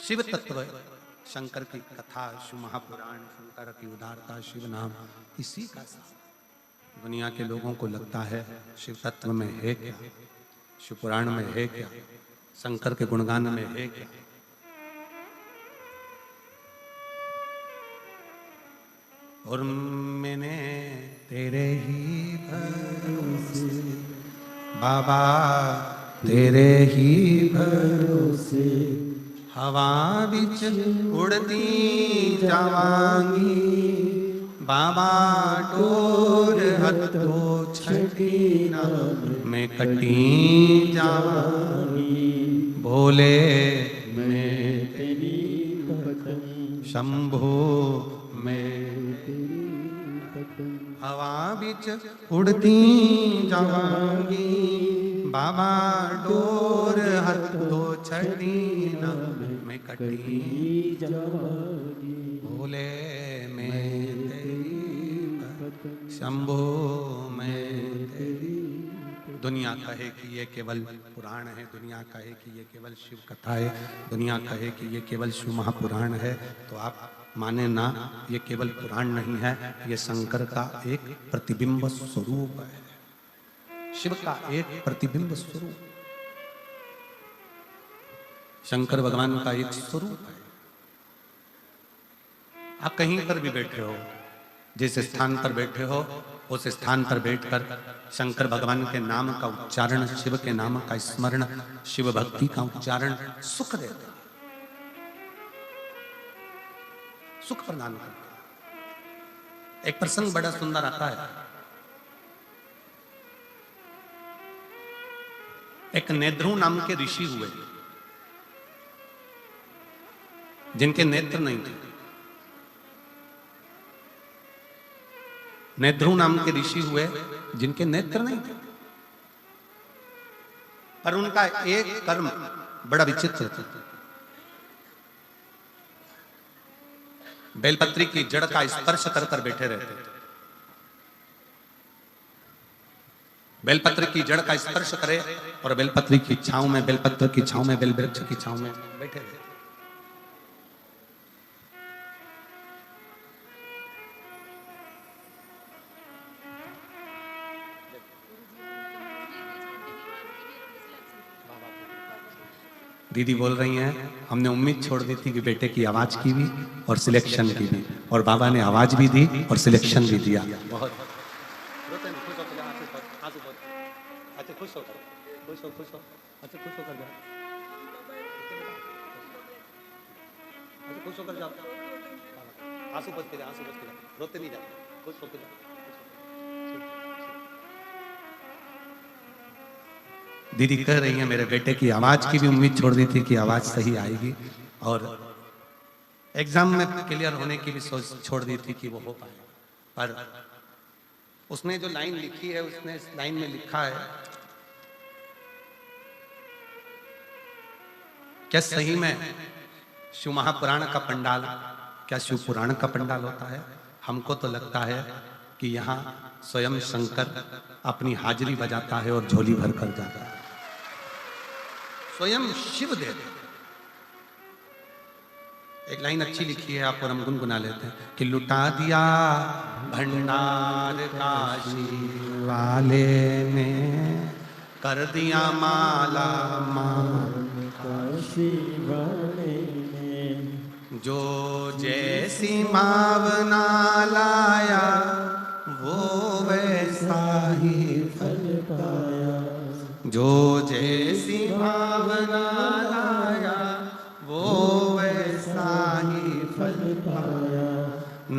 शिव तत्व, शंकर की कथा, शिव महापुराण, शंकर की उदारता, शिव नाम, इसी का साथ दुनिया के लोगों को लगता है शिव तत्व में है क्या, शिव पुराण में है क्या, शंकर के गुणगान में है क्या। और मैंने तेरे ही भरोसे बाबा, तेरे ही भरोसे हवा बिच उड़ती जावांगी बाबा, डोर हथो छठी ना मैं कटी जावांगी। भोले मैं तेरी भक्त, शंभो मैं हवा बिच उड़ती जावांगी बाबा, डोर हथो छठी ना मैं कटी जावांगी। भोले मैं तेरी, शंभो मैं तेरी। दुनिया कहे कि ये केवल पुराण है, दुनिया कहे कि ये केवल शिव कथा है, दुनिया कहे कि ये केवल शिव महापुराण है, तो आप माने ना, ये केवल पुराण नहीं है, ये शंकर का एक प्रतिबिंब स्वरूप है। शिव का एक प्रतिबिंब स्वरूप, शंकर भगवान का एक स्वरूप है। आप कहीं पर भी बैठे हो, जिस स्थान पर बैठे हो उस स्थान पर बैठकर शंकर भगवान के नाम का उच्चारण, शिव के नाम का स्मरण, शिव भक्ति का उच्चारण सुख देता है, सुख प्रदान करता है। एक प्रसंग बड़ा सुंदर आता है। एक नेद्रु नाम के ऋषि हुए जिनके नेत्र नहीं थे। नेद्रु नाम के ऋषि हुए जिनके नेत्र नहीं थे, पर उनका एक कर्म बड़ा विचित्र था। बेलपत्री की जड़ का स्पर्श कर कर बैठे रहते थे। बेलपत्र की जड़ का स्पर्श करे और बेलपत्री की छांव में, बेलपत्र की छांव में, बेल वृक्ष की छांव में बैठे रहते। दीदी बोल रही हैं, हमने उम्मीद छोड़ दी थी कि बेटे की आवाज की भी और सिलेक्शन की भी, और बाबा ने आवाज भी दी और सिलेक्शन भी दिया। बहुत अच्छा, खुश हो, खुश हो, खुश हो, अच्छा खुश होकर जाओ, अच्छा खुश होकर जाओ, आंसू बच के जाओ, आंसू बच के जाओ, रोते नहीं जाओ, खुश होकर जाओ। दीदी कह रही है मेरे बेटे की आवाज की भी उम्मीद छोड़ दी थी कि आवाज सही आएगी, और एग्जाम में क्लियर होने की भी सोच छोड़ दी थी कि वो हो पाए, पर उसने जो लाइन लिखी है, उसने इस लाइन में लिखा है, क्या सही में शिव महापुराण का पंडाल क्या शिव पुराण का पंडाल होता है? हमको तो लगता है कि यहाँ स्वयं शंकर अपनी हाजिरी बजाता है और झोली भर कर जाता है, स्वयं शिव देव। एक लाइन अच्छी लिखी है, आप और हम गुनगुना लेते हैं कि लुटा दिया भंडार काशी वाले ने, कर दिया माला माल काशी वाले ने, जो जैसी मावना लाया वो वैसा ही फल पाया, जो जैसी भावना लाया वो वैसा ही फल पाया,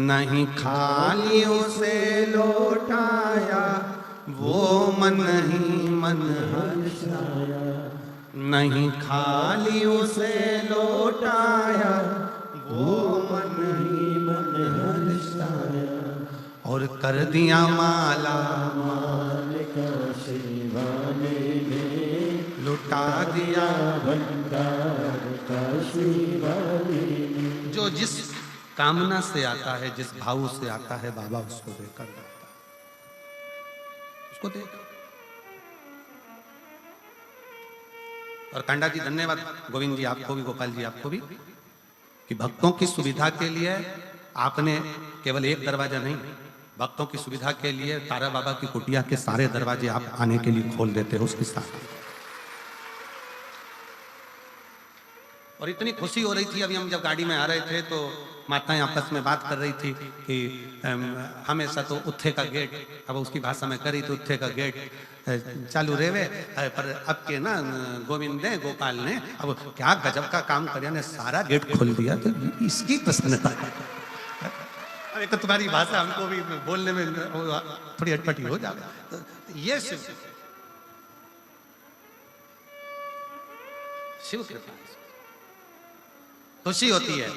नहीं खाली उसे लौटाया वो मन ही मन हर्षाया, नहीं खाली उसे लौटाया वो मन ही मन हर्षाया, और कर दिया माला माल काशी वाले ने, लुटा दिया भंडार काशी वाले ने। जो जिस कामना से आता है, जिस भाव से आता है, बाबा उसको देकर जाता है, उसको दे। और कांडा जी धन्यवाद, गोविंद जी आपको भी, गोपाल जी आपको भी, कि भक्तों की सुविधा के लिए आपने केवल एक दरवाजा नहीं, भक्तों की सुविधा के लिए तारा बाबा की कुटिया के सारे दरवाजे आप आने के लिए खोल देते हो उसके साथ। और इतनी खुशी हो रही थी, अभी हम जब गाड़ी में आ रहे थे तो माताएं आपस में बात कर रही थी कि हमेशा तो उत्थे का गेट, अब उसकी भाषा में करी तो उत्थे का गेट चालू रेवे, पर अब के ना गोविंद ने, गोपाल ने अब क्या गजब का काम कर, ने सारा गेट खोल दिया, तो इसकी प्रसन्नता है। एक तो तुम्हारी भाषा हमको भी बोलने में थोड़ी अटपटी हो जाए, तो ये शिव कृपा, खुशी होती है।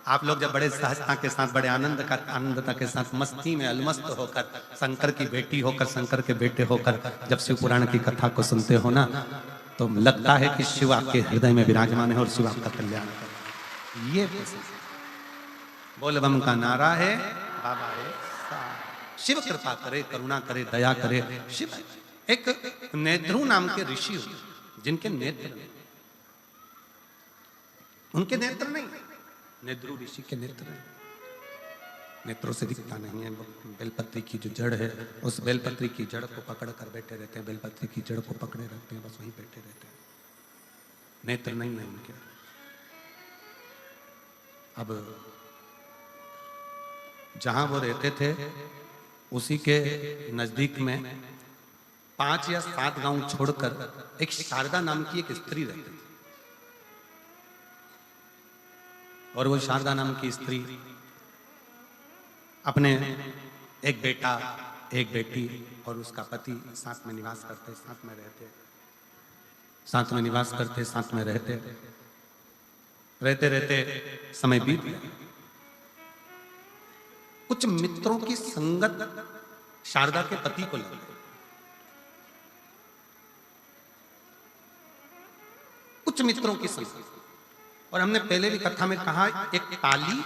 आप लोग जब बड़े सहजता के साथ, बड़े आनंदता के साथ, मस्ती में अलमस्त होकर, शंकर की बेटी होकर, शंकर के बेटे होकर जब शिव पुराण की कथा को सुनते हो ना, तो लगता है कि शिव आपके हृदय में विराजमान है और शिव आपका कल्याण कर। ये बोल बम का नारा है, बाबा है, शिव कृपा करे, करुणा करे, दया करे। शिव एक नेद्रु नाम के ऋषि हुए जिनके नेत्र नहीं, उनके नेत्र नहीं, नेद्रु ऋषि के नेत्र नहीं। नेत्रों से दिखता नहीं है। बेलपत्री की जो जड़ है, उस बेलपत्री की जड़ को पकड़ कर बैठे रहते हैं, बेलपत्री की जड़ को पकड़े रहते हैं, बस वहीं बैठे रहते हैं, नेत्र नहीं है उनके। अब जहां वो रहते थे उसी के नजदीक में 5 या 7 गांव छोड़कर एक शारदा नाम की एक स्त्री रहती थी। और वो शारदा नाम की स्त्री अपने एक बेटा, एक बेटी और उसका पति साथ में निवास करते, साथ में रहते, साथ में निवास करते, साथ में रहते रहते रहते समय बीत गया। कुछ मित्रों की संगत शारदा के पति को लग गई। कुछ मित्रों की संगत, और हमने पहले भी कथा में कहा, एक ताली,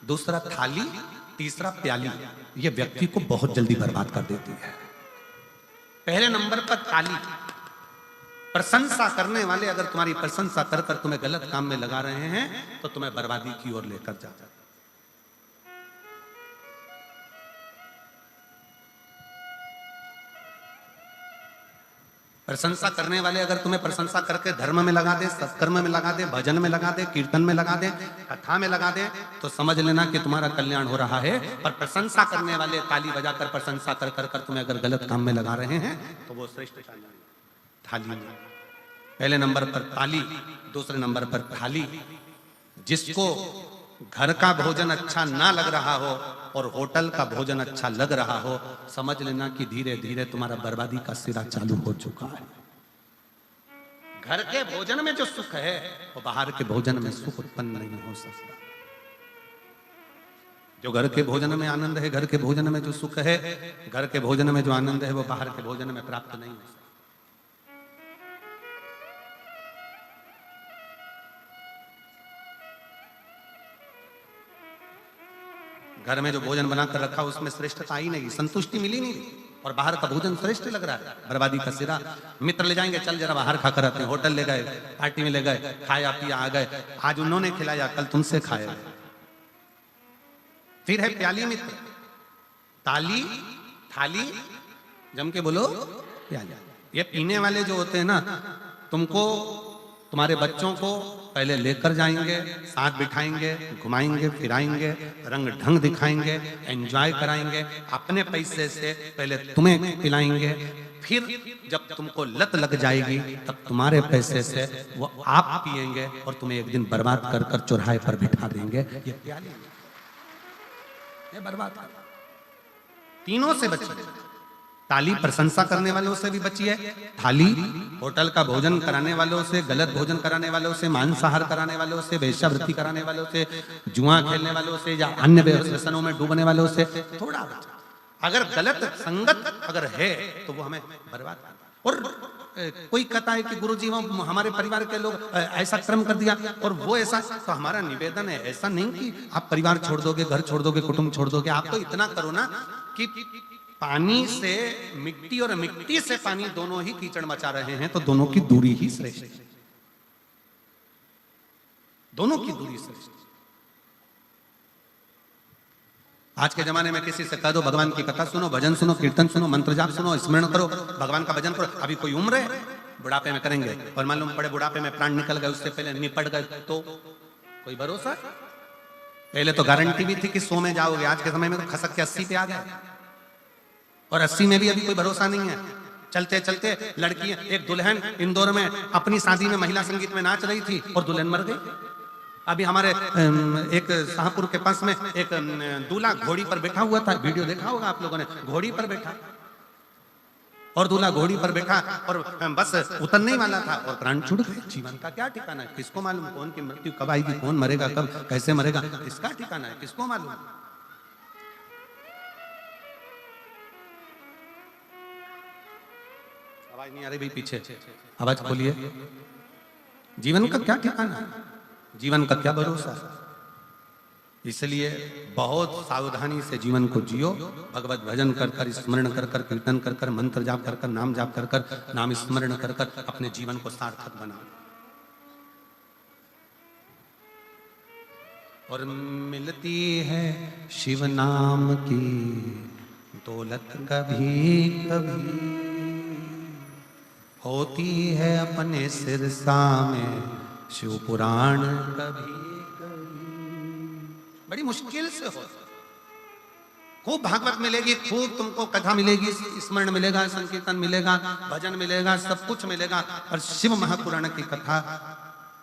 दूसरा थाली, तीसरा प्याली, ये व्यक्ति को बहुत जल्दी बर्बाद कर देती है। पहले नंबर पर ताली, प्रशंसा करने वाले अगर तुम्हारी प्रशंसा कर कर तुम्हें गलत काम में लगा रहे हैं तो तुम्हें बर्बादी की ओर लेकर जाता है। प्रशंसा करने वाले अगर तुम्हें प्रशंसा करके धर्म में लगा दे, सत्कर्म में लगा दे, भजन में लगा दे, कीर्तन में लगा दे, कथा में लगा दे, तो समझ लेना कि तुम्हारा कल्याण हो रहा है। पर प्रशंसा करने वाले ताली बजाकर प्रशंसा कर कर कर तुम्हें अगर गलत काम में लगा रहे हैं तो वो श्रेष्ठ थाली में। पहले नंबर पर ताली, दूसरे नंबर पर थाली। जिसको घर का भोजन अच्छा ना लग रहा हो और होटल का भोजन अच्छा लग रहा हो, समझ लेना कि धीरे धीरे तुम्हारा बर्बादी का सिरा चालू हो चुका है। घर के भोजन में जो सुख है वो बाहर के भोजन में सुख उत्पन्न नहीं हो सकता। जो घर के भोजन में आनंद है, घर के भोजन में जो सुख है, घर के भोजन में जो आनंद है, वो बाहर के भोजन में प्राप्त नहीं हो सकता। घर में जो भोजन बनाकर रखा उसमें श्रेष्ठता आई नहीं, संतुष्टि मिली नहीं, और बाहर का भोजन श्रेष्ठ लग रहा है, बर्बादी का सिरा। मित्र ले जाएंगे, चल जरा बाहर खाकर आते हैं, होटल ले गए, पार्टी में ले गए, खाया पिया आ गए, आज उन्होंने खिलाया, कल तुमसे खाया। फिर है प्याली मित्र, ताली, थाली, जम के बोलो प्याली। ये पीने वाले जो होते हैं ना, तुमको, तुम्हारे बच्चों को पहले लेकर जाएंगे, साथ बिठाएंगे, घुमाएंगे, फिराएंगे, रंग ढंग दिखाएंगे, एंजॉय कराएंगे, अपने पैसे से पहले तुम्हें पिलाएंगे, फिर जब तुमको लत लग जाएगी तब तुम्हारे पैसे से वो आप पिएंगे और तुम्हें एक दिन बर्बाद कर कर चौराहे पर बिठा देंगे। ये प्याली, ये बर्बाद। तीनों से बचिए। ताली प्रशंसा करने वालों से भी बचिए, थाली होटल का भोजन कराने वालों से, गलत भोजन कराने वालों से, मांसाहार कराने वालों से, वेश्यावृत्ति कराने वालों से, जुआ खेलने वालों से या अन्य व्यसनों में डूबने वालों से थोड़ा बचा। अगर गलत संगत अगर है तो वो हमें बर्बाद कर। और कोई कहता है कि गुरुजी हमारे परिवार के लोग ऐसा कर्म कर दिया और वो ऐसा, तो हमारा निवेदन है ऐसा नहीं कि आप परिवार छोड़ दोगे, घर छोड़ दोगे, कुटुंब छोड़ दोगे। आप तो इतना करो ना कि पानी से मिट्टी और मिट्टी से पानी दोनों ही कीचड़ मचा रहे हैं तो दोनों की दूरी ही श्रेष्ठ है, दोनों की दूरी श्रेष्ठ। आज के जमाने में किसी से कह दो भगवान की कथा सुनो, भजन सुनो, कीर्तन सुनो, मंत्र जाप सुनो, स्मरण करो, भगवान का भजन करो, अभी कोई उम्र है, बुढ़ापे में करेंगे और मालूम पड़े बुढ़ापे में प्राण निकल गए, उससे पहले निपट गए तो कोई भरोसा? पहले तो गारंटी भी थी कि 100 में जाओगे, आज के समय में तो खसक के 80 पे आ गए, और 80 में भी अभी कोई भरोसा नहीं है। चलते चलते लड़की, एक दुल्हन इंदौर में अपनी शादी में महिला संगीत में नाच रही थी और दुल्हन मर गई। अभी हमारे एक शाहपुर के पास में एक दूल्हा घोड़ी पर बैठा हुआ था, वीडियो देखा होगा आप लोगों ने, घोड़ी पर बैठा और दूल्हा घोड़ी पर बैठा और बस उतरने ही वाला था और प्राण छूट गए। जीवन का क्या ठिकाना है, किसको मालूम कौन की मृत्यु कब आएगी, कौन मरेगा कब, कैसे मरेगा, इसका ठिकाना है, किसको मालूम। आवाज नहीं आ रही भाई, पीछे आवाज खोलिए। जीवन का क्या ठिकाना है, जीवन का क्या भरोसा है। इसलिए बहुत सावधानी से जीवन को जियो, भगवत भजन कर कर, स्मरण कर कर, कीर्तन कर कर, मंत्र जाप कर कर, नाम जाप कर कर, नाम स्मरण कर कर अपने जीवन को सार्थक बनाओ। और मिलती है शिव नाम की दौलत कभी कभी, होती है अपने सिरसा में शिव पुराण कभी कभी। बड़ी मुश्किल से हो। खूब भागवत मिलेगी, खूब तुमको कथा मिलेगी, स्मरण मिलेगा, संकीर्तन मिलेगा, भजन मिलेगा, सब कुछ मिलेगा, और शिव महापुराण की कथा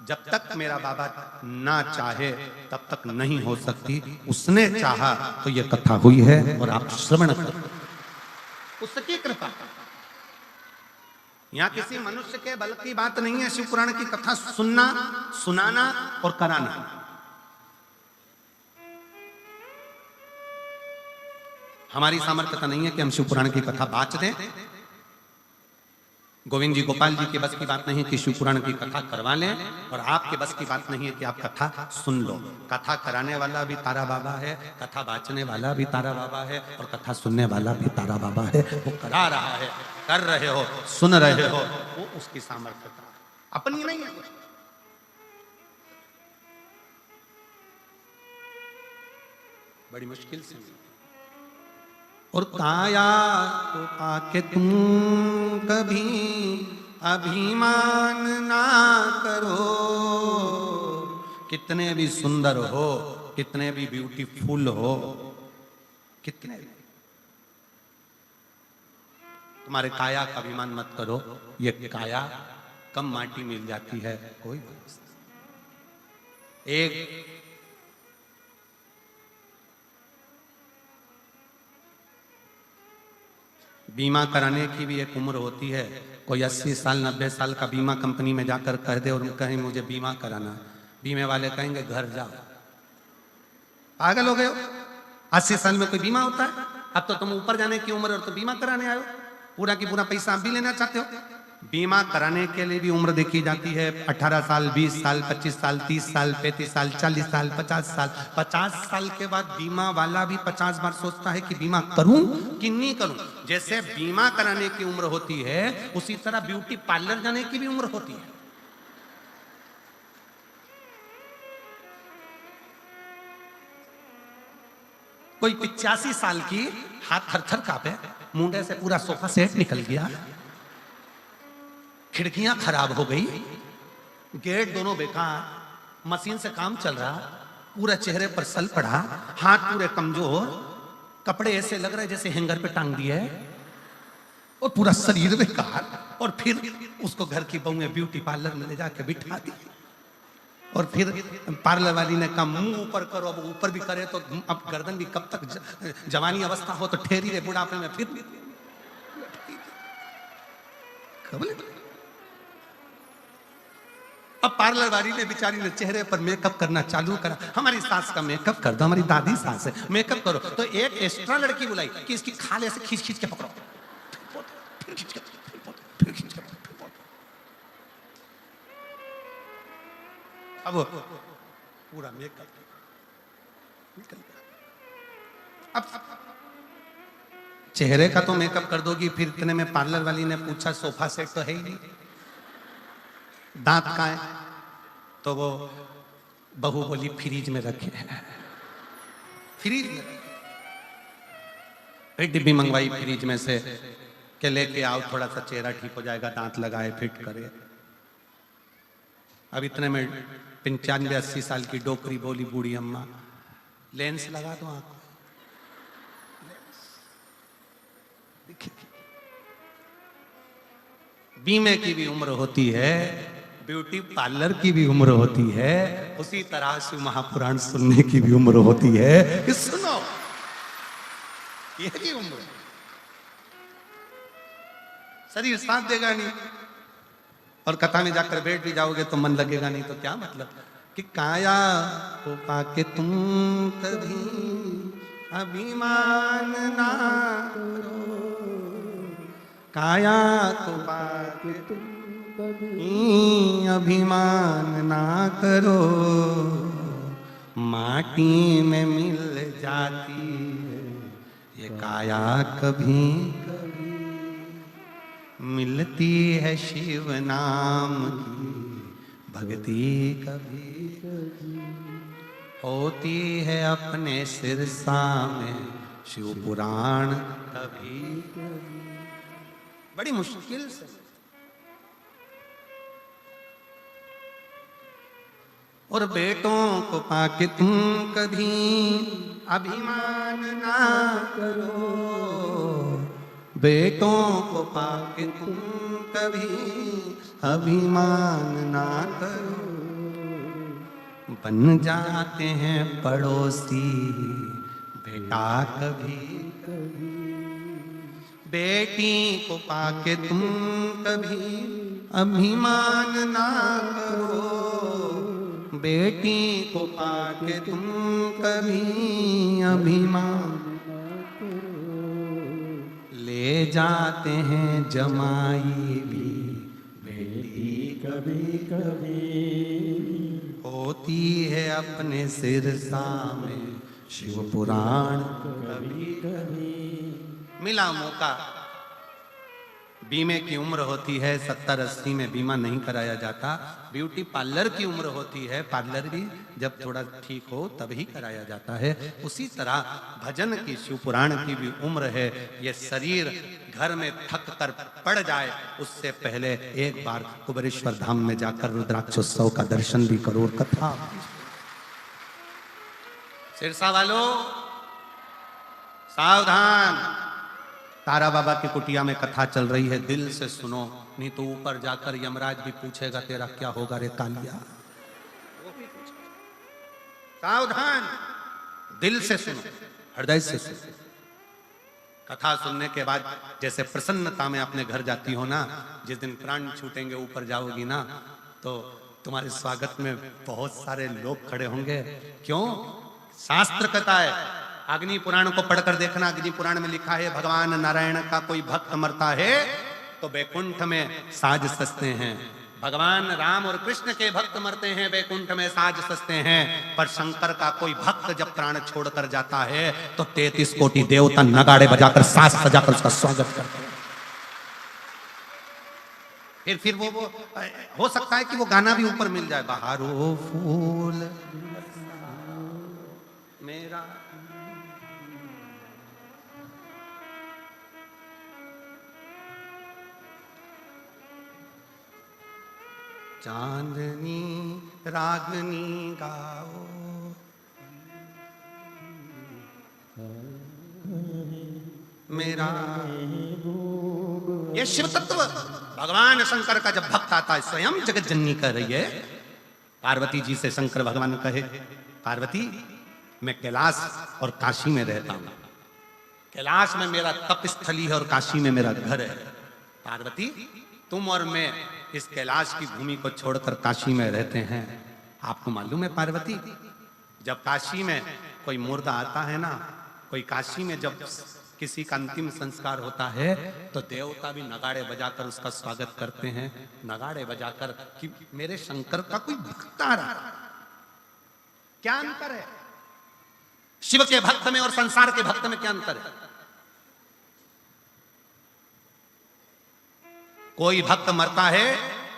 जब तक मेरा बाबा ना चाहे तब तक नहीं हो सकती। उसने चाहा तो ये कथा हुई है और आप श्रवण करो, उसकी कृपा। यहाँ किसी मनुष्य के बल की बात नहीं है। शिव पुराण की कथा सुनना, सुनाना और कराना। हमारी सामर्थ्यता नहीं है कि हम शिव पुराण की कथा बाच दें। गोविंद जी गोपाल जी के बस की बात नहीं है कि शिव पुराण की कथा करवा लें, और आपके बस की बात नहीं है कि आप कथा सुन लो। कथा कराने वाला भी तारा बाबा है, कथा बाचने वाला भी तारा बाबा है, और कथा सुनने वाला भी तारा बाबा है। वो करा रहा है, कर रहे हो, सुन रहे हो, वो उसकी सामर्थ्यता, अपनी नहीं है। बड़ी मुश्किल से। और काया को पाके तुम कभी अभिमान ना करो। कितने भी सुंदर हो, कितने भी ब्यूटीफुल हो, कितने भी, तुम्हारे काया का अभिमान मत करो। ये काया कम माटी मिल जाती है, कोई एक बीमा कराने की भी एक उम्र होती है। कोई 80 साल 90 साल का बीमा कंपनी में जाकर कह दे और कहें मुझे बीमा कराना, बीमे वाले कहेंगे घर जाओ, पागल हो गए हो। 80 साल में कोई बीमा होता है? अब तो तुम ऊपर जाने की उम्र और तो बीमा कराने आए हो, पूरा की पूरा पैसा आप भी लेना चाहते हो। बीमा कराने के लिए भी उम्र देखी जाती है। 18 साल, 20 साल, 25 साल, 30 साल, 35 साल, 40 साल, 50 साल। 50 साल के बाद बीमा वाला भी 50 बार सोचता है कि बीमा करूं कि नहीं करूं। जैसे बीमा कराने की उम्र होती है, उसी तरह ब्यूटी पार्लर जाने की भी उम्र होती है। कोई 85 साल की, हाथ थर-थर कांपे, मुंडे से पूरा सोफा सेट निकल गया, खिड़कियां खराब हो गई, गेट दोनों बेकार, मशीन से काम चल रहा, पूरा चेहरे पर सल पड़ा, हाथ पूरे कमजोर, कपड़े ऐसे लग रहे जैसे हैंगर पे टांग दिए, और पूरा शरीर बेकार। और फिर उसको घर की बहू में ब्यूटी पार्लर में ले जाके बिठा दी, और फिर पार्लर वाली ने कहा मुंह ऊपर करो। अब ऊपर भी करे तो अब गर्दन भी कब तक, जवानी अवस्था हो तो ठहरी रहे, बुढ़ापे में फिर अब पार्लर वाली ने बेचारी ने चेहरे पर मेकअप करना चालू करा। हमारी सास का मेकअप कर दो, हमारी दादी सास है, मेकअप करो। तो एक एक्स्ट्रा लड़की बुलाई कि इसकी खाल ऐसे खींच खींच के पकड़ो, फिर खींच के, फिर खींच के। अब पूरा मेकअप निकल गया। अब चेहरे का तो मेकअप कर दोगी, फिर इतने में पार्लर वाली ने पूछा सोफा सेट तो है ही नहीं, दांत का है? तो वो बहू बोली फ्रीज में रखे हैं। फ्रीज में एक डिब्बी मंगवाई फ्रीज में से के लेके आओ, थोड़ा सा चेहरा ठीक हो जाएगा, दांत लगाए, फिट करे। अब इतने में 95-80 साल की डोकरी बोली बूढ़ी अम्मा, लेंस लगा दो आंख। बीमे की भी उम्र होती है, ब्यूटी पार्लर की भी उम्र होती है, उसी तरह से महापुराण सुनने की भी उम्र होती है कि सुनो, यह की उम्र। शरीर साथ देगा नहीं, और कथा में जाकर बैठ भी जाओगे तो मन लगेगा नहीं, तो क्या मतलब कि काया को पाके तुम कभी अभिमान ना करो, काया को पाके तुम कभी अभिमान ना करो, माटी में मिल जाती है ये काया कभी कभी, मिलती है शिव नाम की भक्ति कभी कभी, होती है अपने सिरसा में शिव पुराण कभी बड़ी मुश्किल से। और बेटों को पाके तुम कभी अभिमान ना करो, बेटों को पाके तुम कभी अभिमान ना करो, बन जाते हैं पड़ोसी बेटा कभी कभी, बेटी को पाके तुम कभी अभिमान ना करो, बेटी को पाके तुम कभी अभिमान ना करो, ले जाते हैं जमाई भी बेटी कभी कभी, होती है अपने सिरसा में शिव पुराण कभी कभी। मिला मौका, बीमे की उम्र होती है 70-80 में बीमा नहीं कराया जाता, ब्यूटी पार्लर की उम्र होती है, पार्लर भी जब थोड़ा ठीक हो तभी कराया जाता है। उसी तरह भजन की शिव पुराण की भी उम्र है। ये शरीर घर में थक कर पड़ जाए उससे पहले एक बार कुबेरेश्वर धाम में जाकर रुद्राक्षोत्सव का दर्शन भी करो और कथा। सिरसा वालों सावधान, तारा बाबा की कुटिया में कथा चल रही है, दिल से सुनो, नहीं तो ऊपर जाकर यमराज भी पूछेगा तेरा क्या होगा रे कालिया। सावधान, दिल से सुनो, हृदय से सुनो। कथा सुनने के बाद जैसे प्रसन्नता में अपने घर जाती हो ना, जिस दिन प्राण छूटेंगे ऊपर जाओगी ना, तो तुम्हारे स्वागत में बहुत सारे लोग खड़े होंगे। क्यों? शास्त्र कहता है, अग्नि पुराण को पढ़कर देखना, अग्नि पुराण में लिखा है भगवान नारायण का कोई भक्त मरता है तो बैकुंठ में साज सजते हैं, भगवान राम और कृष्ण के भक्त मरते हैं बैकुंठ में साज सजते हैं, पर शंकर का कोई भक्त जब प्राण छोड़कर जाता है तो 33 कोटि देवता नगाड़े बजाकर साज सजाकर उसका स्वागत करते हैं। फिर वो हो सकता है कि वो गाना भी ऊपर मिल जाए, बहारो फूल मेरा, चांदनी रागनी गाओ, मेरा ये शिव तत्व भगवान शंकर का जब भक्त आता है, स्वयं जगत जननी कह रही है, पार्वती जी से शंकर भगवान कहे, पार्वती मैं कैलाश और काशी में रहता हूं, कैलाश में मेरा तप स्थली है और काशी में मेरा घर है, पार्वती तुम और मैं इस कैलाश की भूमि को छोड़कर काशी में रहते हैं। आपको मालूम है पार्वती, जब काशी में कोई मुर्दा आता है ना, कोई काशी में जब किसी का अंतिम संस्कार होता है तो देवता भी नगाड़े बजाकर उसका स्वागत करते हैं, नगाड़े बजाकर कि मेरे शंकर का कोई भक्त आ रहा। क्या अंतर है शिव के भक्त में और संसार के भक्त में? क्या अंतर है? कोई भक्त मरता है,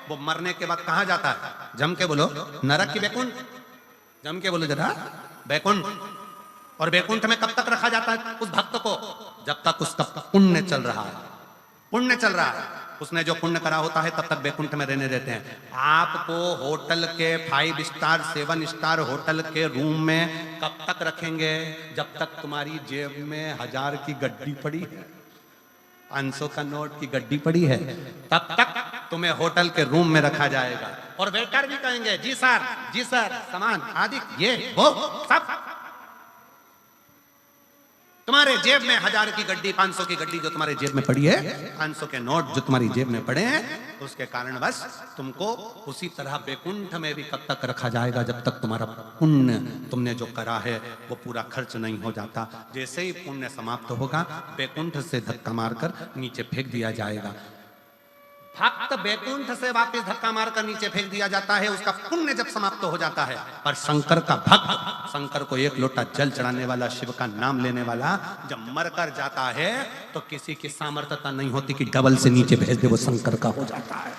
वो मरने के बाद कहां जाता है? जम के बोलो, नरक की बैकुंठ? जम के बोलो जरा, बैकुंठ। और बैकुंठ में कब तक रखा जाता है उस भक्त को? जब तक उसका पुण्य चल रहा है, पुण्य चल रहा है, उसने जो पुण्य करा होता है तब तक बैकुंठ में रहने देते हैं। आपको होटल के 5 स्टार 7 स्टार होटल के रूम में कब तक रखेंगे? जब तक तुम्हारी जेब में 1000 की गड्डी पड़ी है, 500 का नोट की गड्डी पड़ी है, तब तक तुम्हें होटल के रूम में रखा जाएगा। और वेटर भी कहेंगे जी सर सामान आदि ये वो सब। तुम्हारे जेब में 1000 की गड्डी 500 की गड्डी जो तुम्हारे जेब में पड़ी है, 500 के नोट जो तुम्हारी जेब में पड़े हैं, उसके कारण बस तुमको उसी तरह बैकुंठ में भी कब तक रखा जाएगा जब तक तुम्हारा पुण्य तुमने जो करा है वो पूरा खर्च नहीं हो जाता। जैसे ही पुण्य समाप्त होगा बैकुंठ से धक्का मारकर नीचे फेंक दिया जाएगा। भक्त बैकुंठ से वापस धक्का मारकर नीचे फेंक दिया जाता है उसका पुण्य जब समाप्त हो जाता है। पर शंकर का भक्त, शंकर को 1 लोटा जल चढ़ाने वाला, शिव का नाम लेने वाला जब मरकर जाता है तो किसी की सामर्थ्यता नहीं होती कि डबल से नीचे भेज दे, वो शंकर का हो जाता है।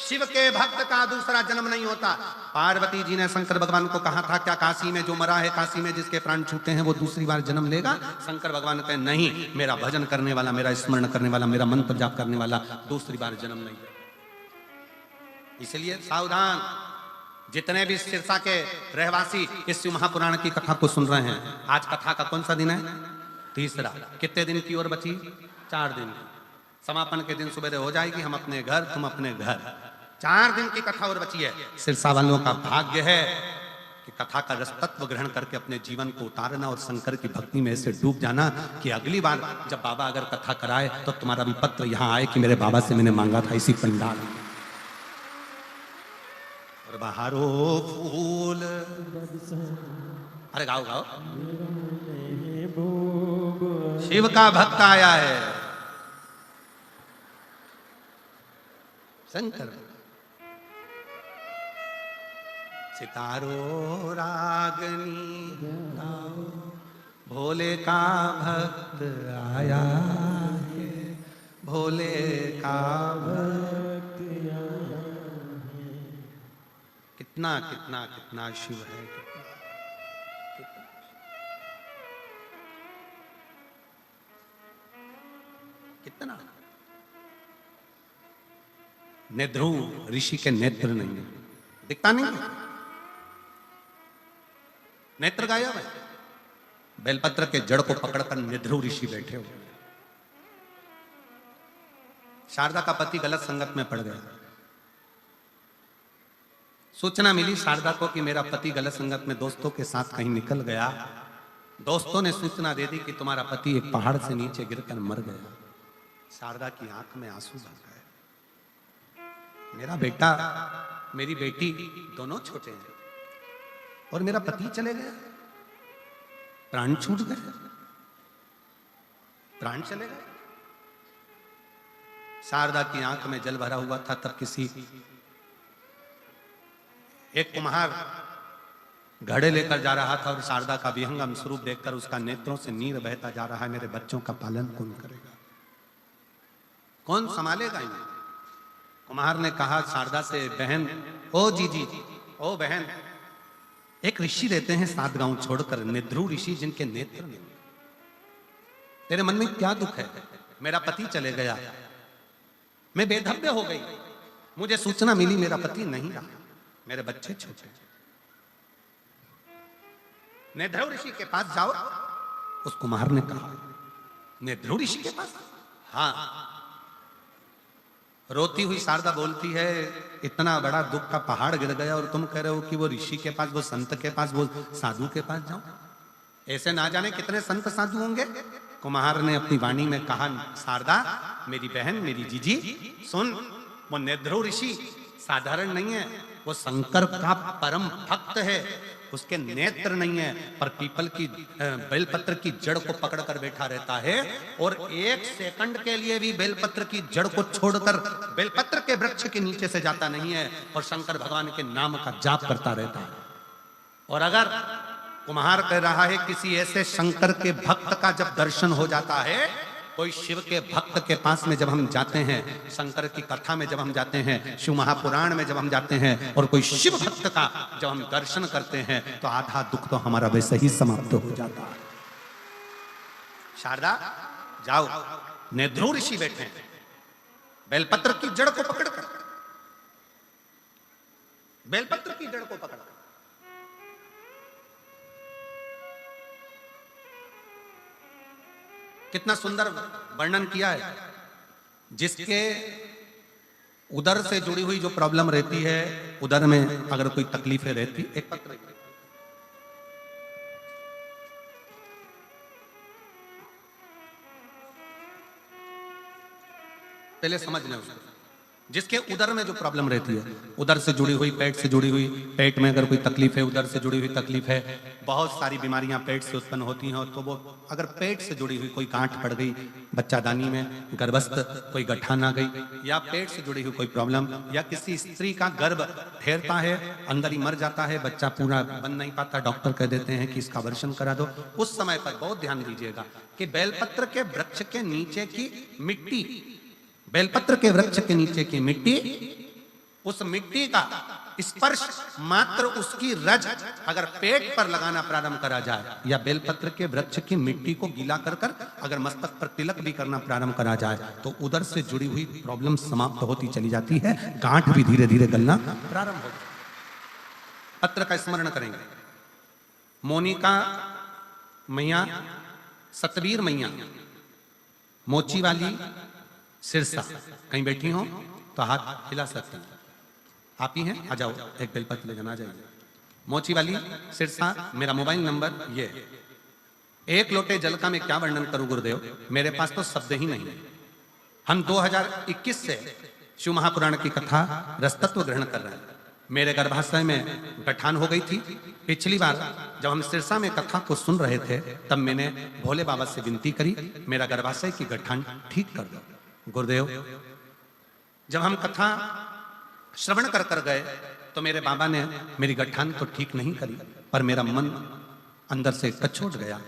शिव के भक्त का दूसरा जन्म नहीं होता। पार्वती जी ने शंकर भगवान को कहा था, क्या काशी में जो मरा है, काशी में जिसके प्राण छूटे हैं, वो दूसरी बार जन्म लेगा? शंकर भगवान कहे नहीं, मेरा भजन करने वाला, मेरा स्मरण करने वाला, मेरा मंत्र जाप करने वाला दूसरी बार जन्म नहीं है। इसलिए सावधान, जितने भी सिरसा के रहवासी इस शिव महापुराण की कथा को सुन रहे हैं, आज कथा का कौन सा दिन है? तीसरा। कितने दिन की और बची? 4 दिन। समापन के दिन सुबह हो जाएगी, हम अपने घर, तुम अपने घर। 4 दिन की कथा और बची है। सिरसा वालों का भाग्य है कि कथा का रस तत्व ग्रहण करके अपने जीवन को उतारना और शंकर की भक्ति में ऐसे डूब जाना कि अगली बार जब बाबा अगर कथा कराए तो तुम्हारा भी पत्र यहाँ आए कि मेरे बाबा से मैंने मांगा था इसी पंडाल में। और बहारो फूल, अरे गाओ गाओ। शिव का भक्त आया है, शंकर। सितारो रागनी गाओ, भोले का भक्त आया है, भोले का भक्त आया है। कितना कितना कितना शिव है, कितना। नेध्रुव ऋषि के नेत्र नहीं है, दिखता नहीं, नेत्र गायब है। बेलपत्र के जड़ को पकड़कर नेध्रुव ऋषि बैठे हुए। शारदा का पति गलत संगत में पड़ गया। सूचना मिली शारदा को कि मेरा पति गलत संगत में दोस्तों के साथ कहीं निकल गया। दोस्तों ने सूचना दे दी कि तुम्हारा पति एक पहाड़ से नीचे गिरकर मर गया। शारदा की आंख में आंसू भर गए। मेरा बेटा, मेरी बेटी दोनों छोटे हैं और मेरा पति चले गए, प्राण छूट गए, प्राण चले गए। शारदा की आंख में जल भरा हुआ था। तब किसी एक कुम्हार घड़े लेकर जा रहा था और शारदा का विहंगम स्वरूप देखकर उसका नेत्रों से नीर बहता जा रहा है। मेरे बच्चों का पालन कौन करेगा, कौन संभालेगा इन्हें? कुम्हार ने कहा शारदा से, बहन, ओ जी, ओ बहन, एक ऋषि रहते हैं 7 गांव छोड़कर, नेध्रुव ऋषि, जिनके नेत्र नहीं। तेरे मन में क्या दुख है? मेरा पति चले गया, मैं बेधव्य हो गई, मुझे सूचना मिली मेरा पति नहीं रहा, मेरे बच्चे छोटे। नेध्रुव ऋषि के पास जाओ, उस कुम्हार ने कहा। नेध्रुव ऋषि के पास? हाँ। रोती हुई शारदा बोलती है, इतना बड़ा दुख का पहाड़ गिर गया और तुम कह रहे हो कि वो ऋषि के पास, वो संत के पास, वो साधु के पास जाओ। ऐसे ना जाने कितने संत साधु होंगे। कुम्हार ने अपनी वाणी में कहा, शारदा मेरी बहन, मेरी जीजी सुन, वो नेध्रुव ऋषि साधारण नहीं है, वो शंकर का परम भक्त है। उसके नेत्र नहीं है, पर पीपल की बेलपत्र की जड़ को पकड़कर बैठा रहता है और 1 सेकंड के लिए भी बेलपत्र की जड़ को छोड़कर बेलपत्र के वृक्ष के नीचे से जाता नहीं है और शंकर भगवान के नाम का जाप करता रहता है। और अगर कुम्हार कह रहा है किसी ऐसे शंकर के भक्त का जब दर्शन हो जाता है, कोई शिव के भक्त के पास में जब हम जाते हैं, शंकर की कथा में जब हम जाते हैं, शिव महापुराण में जब हम जाते हैं और कोई शिव भक्त का जब हम दर्शन करते हैं, तो आधा दुख तो हमारा वैसे ही समाप्त हो जाता है। शारदा जाओ, नेध्रुव ऋषि बैठे हैं, बेलपत्र की जड़ को पकड़कर, बेलपत्र की जड़ को पकड़कर। कितना सुंदर वर्णन किया है। जिसके उदर से जुड़ी हुई जो प्रॉब्लम रहती है, उदर में अगर कोई तकलीफें रहती, एक पत्र पहले समझ लें उसको। जिसके उदर में जो प्रॉब्लम रहती है, उदर से जुड़ी हुई, पेट से जुड़ी हुई, पेट में अगर कोई तकलीफ है, उदर से जुड़ी हुई तकलीफ है, बहुत सारी बीमारियां पेट से उत्पन्न होती हैं। तो वो अगर पेट से जुड़ी हुई कोई गांठ पड़ गई बच्चादानी में, गर्भस्थ कोई गठान आ गई, या पेट से जुड़ी हुई कोई प्रॉब्लम, या किसी स्त्री का गर्भ ठहरता है, अंदर ही मर जाता है, बच्चा पूरा बन नहीं पाता, डॉक्टर कह देते हैं कि इसका अबॉर्शन करा दो, उस समय पर बहुत ध्यान दीजिएगा कि बेलपत्र के वृक्ष के नीचे की मिट्टी, बेलपत्र के वृक्ष के नीचे की मिट्टी उस मिट्टी का स्पर्श, मात्र उसकी रज अगर पेट पर लगाना प्रारंभ करा जाए या बेलपत्र के वृक्ष की मिट्टी को गीला कर कर अगर मस्तक पर तिलक भी करना प्रारंभ करा जाए तो उधर से जुड़ी हुई प्रॉब्लम समाप्त होती चली जाती है, गांठ भी धीरे धीरे गलना प्रारंभ होती है। पत्र का स्मरण करेंगे। मोनिका मैया, सतवीर मैया, मोची वाली सिरसा, कहीं बैठी हो तो हाथ हिला सकते हैं। आप ही हैं, आ जाओ, एक बेलपत्र ले जाना, जाइए। मोची वाली सिरसा, मेरा मोबाइल नंबर ये। एक लोटे जल का मैं क्या वर्णन करूं गुरुदेव, मेरे पास तो शब्द ही नहीं है। हम 2021 से शिव महापुराण की कथा रसतत्व ग्रहण कर रहे हैं। मेरे गर्भाशय में गठान हो गई थी। पिछली बार जब हम सिरसा में कथा को सुन रहे थे तब मैंने भोले बाबा से विनती करी, मेरा गर्भाशय की गठान ठीक कर दो गुरुदेव। जब हम कथा श्रवण कर कर गए तो मेरे बाबा ने मेरी गठान तो ठीक नहीं करी, पर मेरा मन अंदर से कचोट गया।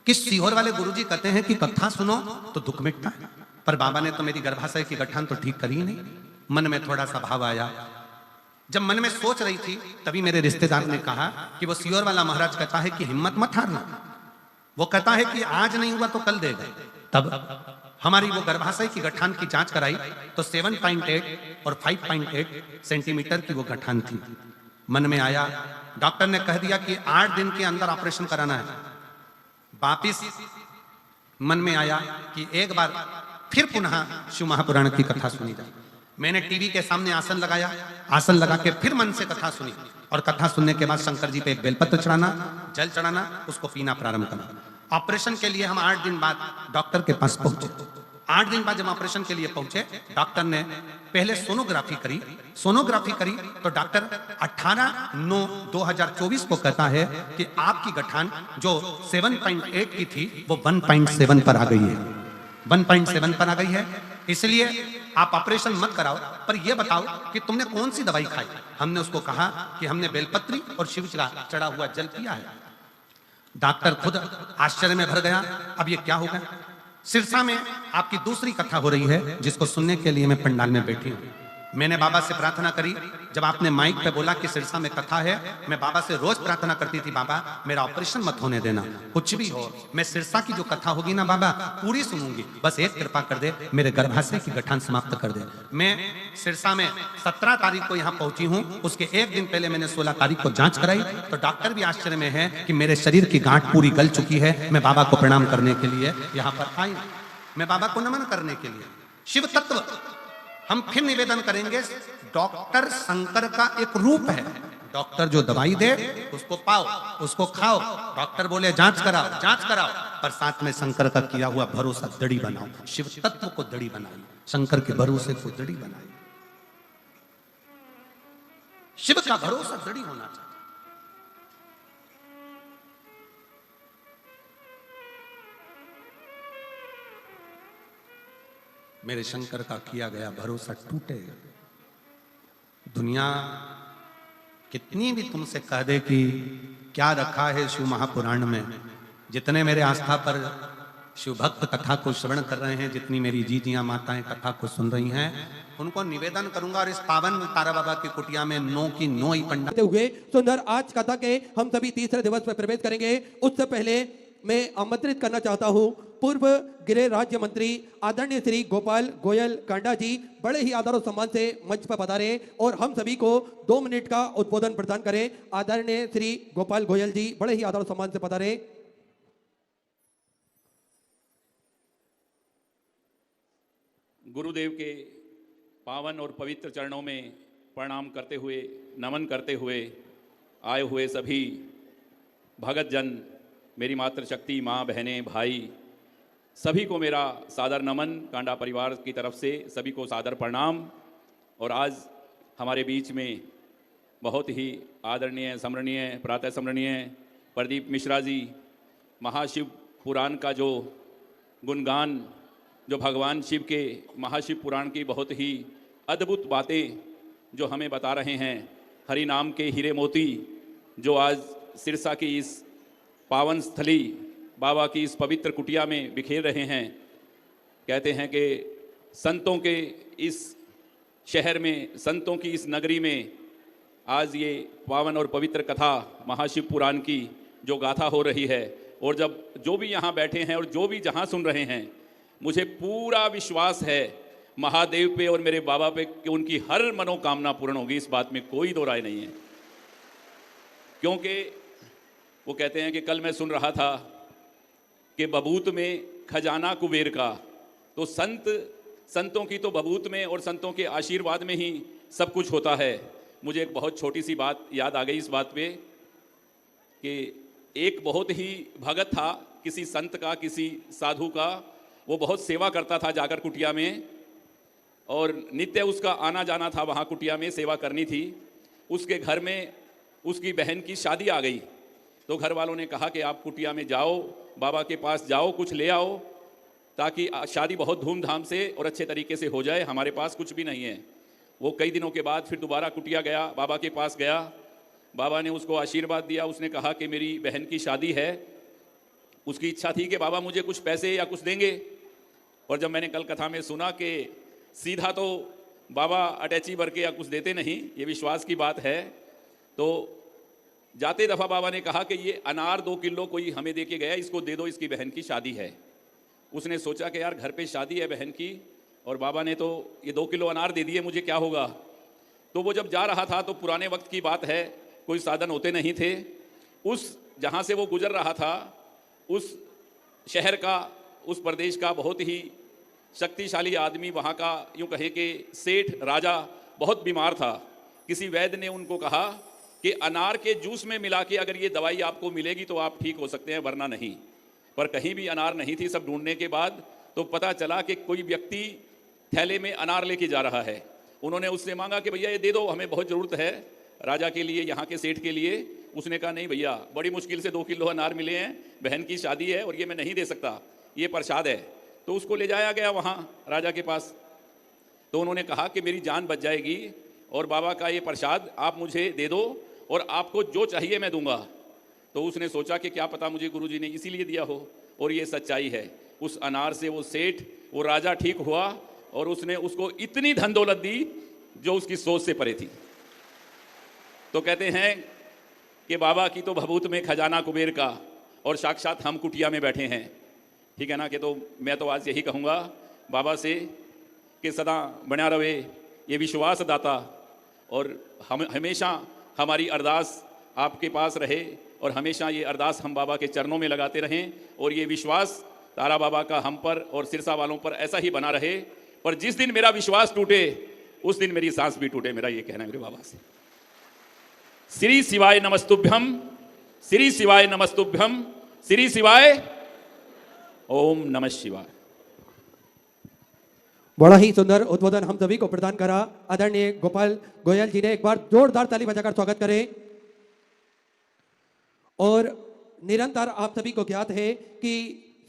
किस सीहोर वाले गुरुजी कहते हैं कि कथा सुनो तो दुख मिटता है, पर बाबा ने तो मेरी गर्भाशय की गठान तो ठीक करी ही नहीं। मन में थोड़ा सा भाव आया। जब मन में सोच रही थी तभी मेरे रिश्तेदार ने कहा कि वो सीहोर वाला महाराज कहता है कि हिम्मत मत हारना, वो कहता है कि आज नहीं हुआ तो कल देगा। तब हमारी वो गर्भाशय की गठान की जांच कराई तो 7.8 और 5.8 सेंटीमीटर की वो गठान थी। मन में आया, डॉक्टर ने कह दिया कि 8 दिन के अंदर ऑपरेशन कराना है। वापिस मन में आया कि एक बार फिर पुनः शिव महापुराण की कथा सुनी जाए। मैंने टीवी के सामने आसन लगाया, आसन लगा के फिर मन से कथा सुनी, और कथा सुनने के बाद शंकर जी पे एक बेलपत्र चढ़ाना, जल चढ़ाना, उसको पीना प्रारंभ करना। ऑपरेशन के लिए हम 8 दिन बाद डॉक्टर के पास पहुंचे। 8 दिन बाद जब ऑपरेशन के लिए पहुंचे, डॉक्टर ने पहले सोनोग्राफी करी तो डॉक्टर 18/9/2024 को कहता है कि आपकी गठान जो 7.8 की थी वो 1.7 पर आ गई है, 1.7 पर आ गई है। इसलिए आप ऑपरेशन मत कराओ, पर यह बताओ कि तुमने कौन सी दवाई खाई। हमने उसको कहा कि हमने बेलपत्री और शिव का चढ़ा हुआ जल पिया है। डॉक्टर खुद आश्चर्य में भर गया, अब ये क्या होगा। सिरसा में आपकी दूसरी कथा हो रही है जिसको सुनने के लिए मैं पंडाल में बैठी हूँ। मैंने बाबा से प्रार्थना करी, जब आपने माइक पे बोला कि सिरसा में कथा है, मैं बाबा से रोज प्रार्थना करती थी, बाबा मेरा ऑपरेशन मत होने देना, कुछ भी हो मैं सिरसा की जो कथा होगी ना बाबा पूरी सुनूंगी, बस एक कृपा कर दे, मेरे गर्भाशय की गठान समाप्त कर दे। मैं सिरसा में 17 तारीख को यहाँ पहुंची हूँ, उसके एक दिन पहले मैंने 16 तारीख को जांच कराई तो डॉक्टर भी आश्चर्य में है कि मेरे शरीर की गांठ पूरी गल चुकी है। मैं बाबा को प्रणाम करने के लिए यहाँ पर आई, मैं बाबा को नमन करने के लिए। शिव तत्व हम फिर निवेदन करेंगे, डॉक्टर शंकर का एक रूप है। डॉक्टर जो दवाई दे उसको पाओ, उसको खाओ। डॉक्टर बोले जांच कराओ, पर साथ में शंकर का किया हुआ भरोसा दड़ी बनाओ। शिव तत्व को दड़ी बनाई, शंकर के भरोसे को दड़ी बनाई। शिव का भरोसा दड़ी होना चाहिए। मेरे शंकर का किया गया भरोसा टूटेगा। दुनिया कितनी भी तुमसे कह दे कि क्या रखा है शिव महापुराण में, जितने मेरे आस्था पर शिव भक्त कथा को श्रवण कर रहे हैं, जितनी मेरी जीजियां माताएं कथा को सुन रही हैं, उनको निवेदन करूंगा और इस पावन तारा बाबा की कुटिया में 9 की 9 ही पंडा हुए सुंदर आज कथा के हम सभी तीसरे दिवस पर प्रवेश करेंगे। उससे पहले मैं आमंत्रित करना चाहता हूं पूर्व गृह राज्य मंत्री आदरणीय श्री गोपाल गोयल कांडा जी, बड़े ही आदर और सम्मान से मंच पर पधारे और हम सभी को 2 मिनट का उद्बोधन प्रदान करें। आदरणीय श्री गोपाल गोयल जी, बड़े ही आदर और सम्मान से पधारे। गुरुदेव के पावन और पवित्र चरणों में प्रणाम करते हुए, नमन करते हुए आए हुए सभी भगत जन, मेरी मातृशक्ति माँ, बहनें, भाई, सभी को मेरा सादर नमन। कांडा परिवार की तरफ से सभी को सादर प्रणाम। और आज हमारे बीच में बहुत ही आदरणीय, स्मरणीय, प्रातः स्मरणीय प्रदीप मिश्रा जी, महाशिव पुराण का जो गुणगान, जो भगवान शिव के महाशिव पुराण की बहुत ही अद्भुत बातें जो हमें बता रहे हैं, हरि नाम के हीरे मोती जो आज सिरसा की इस पावन स्थली बाबा की इस पवित्र कुटिया में बिखेर रहे हैं। कहते हैं कि संतों के इस शहर में, संतों की इस नगरी में आज ये पावन और पवित्र कथा महाशिव पुराण की जो गाथा हो रही है, और जब जो भी यहाँ बैठे हैं और जो भी जहाँ सुन रहे हैं, मुझे पूरा विश्वास है महादेव पे और मेरे बाबा पे कि उनकी हर मनोकामना पूर्ण होगी। इस बात में कोई दो राय नहीं है। क्योंकि वो कहते हैं कि कल मैं सुन रहा था कि बबूत में खजाना कुबेर का, तो संतों की तो बबूत में और संतों के आशीर्वाद में ही सब कुछ होता है। मुझे एक बहुत छोटी सी बात याद आ गई इस बात पे कि एक बहुत ही भगत था किसी संत का, किसी साधु का, वो बहुत सेवा करता था जाकर कुटिया में, और नित्य उसका आना जाना था वहाँ कुटिया में, सेवा करनी थी। उसके घर में उसकी बहन की शादी आ गई, तो घर वालों ने कहा कि आप कुटिया में जाओ, बाबा के पास जाओ, कुछ ले आओ ताकि शादी बहुत धूमधाम से और अच्छे तरीके से हो जाए, हमारे पास कुछ भी नहीं है। वो कई दिनों के बाद फिर दोबारा कुटिया गया, बाबा के पास गया, बाबा ने उसको आशीर्वाद दिया। उसने कहा कि मेरी बहन की शादी है, उसकी इच्छा थी कि बाबा मुझे कुछ पैसे या कुछ देंगे। और जब मैंने कल कथा में सुना कि सीधा तो बाबा अटैची भर के या कुछ देते नहीं, ये विश्वास की बात है, तो जाते दफ़ा बाबा ने कहा कि ये अनार 2 किलो कोई हमें दे के गया, इसको दे दो, इसकी बहन की शादी है। उसने सोचा कि यार घर पे शादी है बहन की, और बाबा ने तो ये 2 किलो अनार दे दिए, मुझे क्या होगा। तो वो जब जा रहा था, तो पुराने वक्त की बात है, कोई साधन होते नहीं थे। उस जहाँ से वो गुजर रहा था, उस शहर का, उस प्रदेश का बहुत ही शक्तिशाली आदमी, वहाँ का यूँ कहे कि सेठ राजा, बहुत बीमार था। किसी वैद्य ने उनको कहा कि अनार के जूस में मिला के अगर ये दवाई आपको मिलेगी तो आप ठीक हो सकते हैं, वरना नहीं। पर कहीं भी अनार नहीं थी। सब ढूंढने के बाद तो पता चला कि कोई व्यक्ति थैले में अनार लेके जा रहा है। उन्होंने उससे मांगा कि भैया ये दे दो, हमें बहुत ज़रूरत है राजा के लिए, यहाँ के सेठ के लिए। उसने कहा नहीं भैया, बड़ी मुश्किल से 2 किलो अनार मिले हैं, बहन की शादी है और ये मैं नहीं दे सकता, ये प्रसाद है। तो उसको ले जाया गया वहाँ राजा के पास। तो उन्होंने कहा कि मेरी जान बच जाएगी और बाबा का ये प्रसाद आप मुझे दे दो और आपको जो चाहिए मैं दूंगा। तो उसने सोचा कि क्या पता मुझे गुरुजी ने इसीलिए दिया हो, और ये सच्चाई है। उस अनार से वो सेठ, वो राजा ठीक हुआ और उसने उसको इतनी धन दौलत दी जो उसकी सोच से परे थी। तो कहते हैं कि बाबा की तो भभूत में खजाना कुबेर का, और साक्षात हम कुटिया में बैठे हैं, ठीक है ना। कि तो मैं तो आज यही कहूँगा बाबा से कि सदा बना रहे ये विश्वास दाता, और हम हमेशा हमारी अरदास आपके पास रहे, और हमेशा ये अरदास हम बाबा के चरणों में लगाते रहें, और ये विश्वास तारा बाबा का हम पर और सिरसा वालों पर ऐसा ही बना रहे। पर जिस दिन मेरा विश्वास टूटे उस दिन मेरी सांस भी टूटे, मेरा ये कहना है मेरे बाबा से। श्री शिवाय नमस्तुभ्यम, श्री शिवाय नमस्तुभ्यम, श्री शिवाय, ओम नमः शिवाय। बड़ा ही सुंदर उद्बोधन हम सभी को प्रदान करा आदरणीय गोपाल गोयल जी ने। एक बार जोरदार ताली बजाकर स्वागत करें। और निरंतर आप सभी को ज्ञात है कि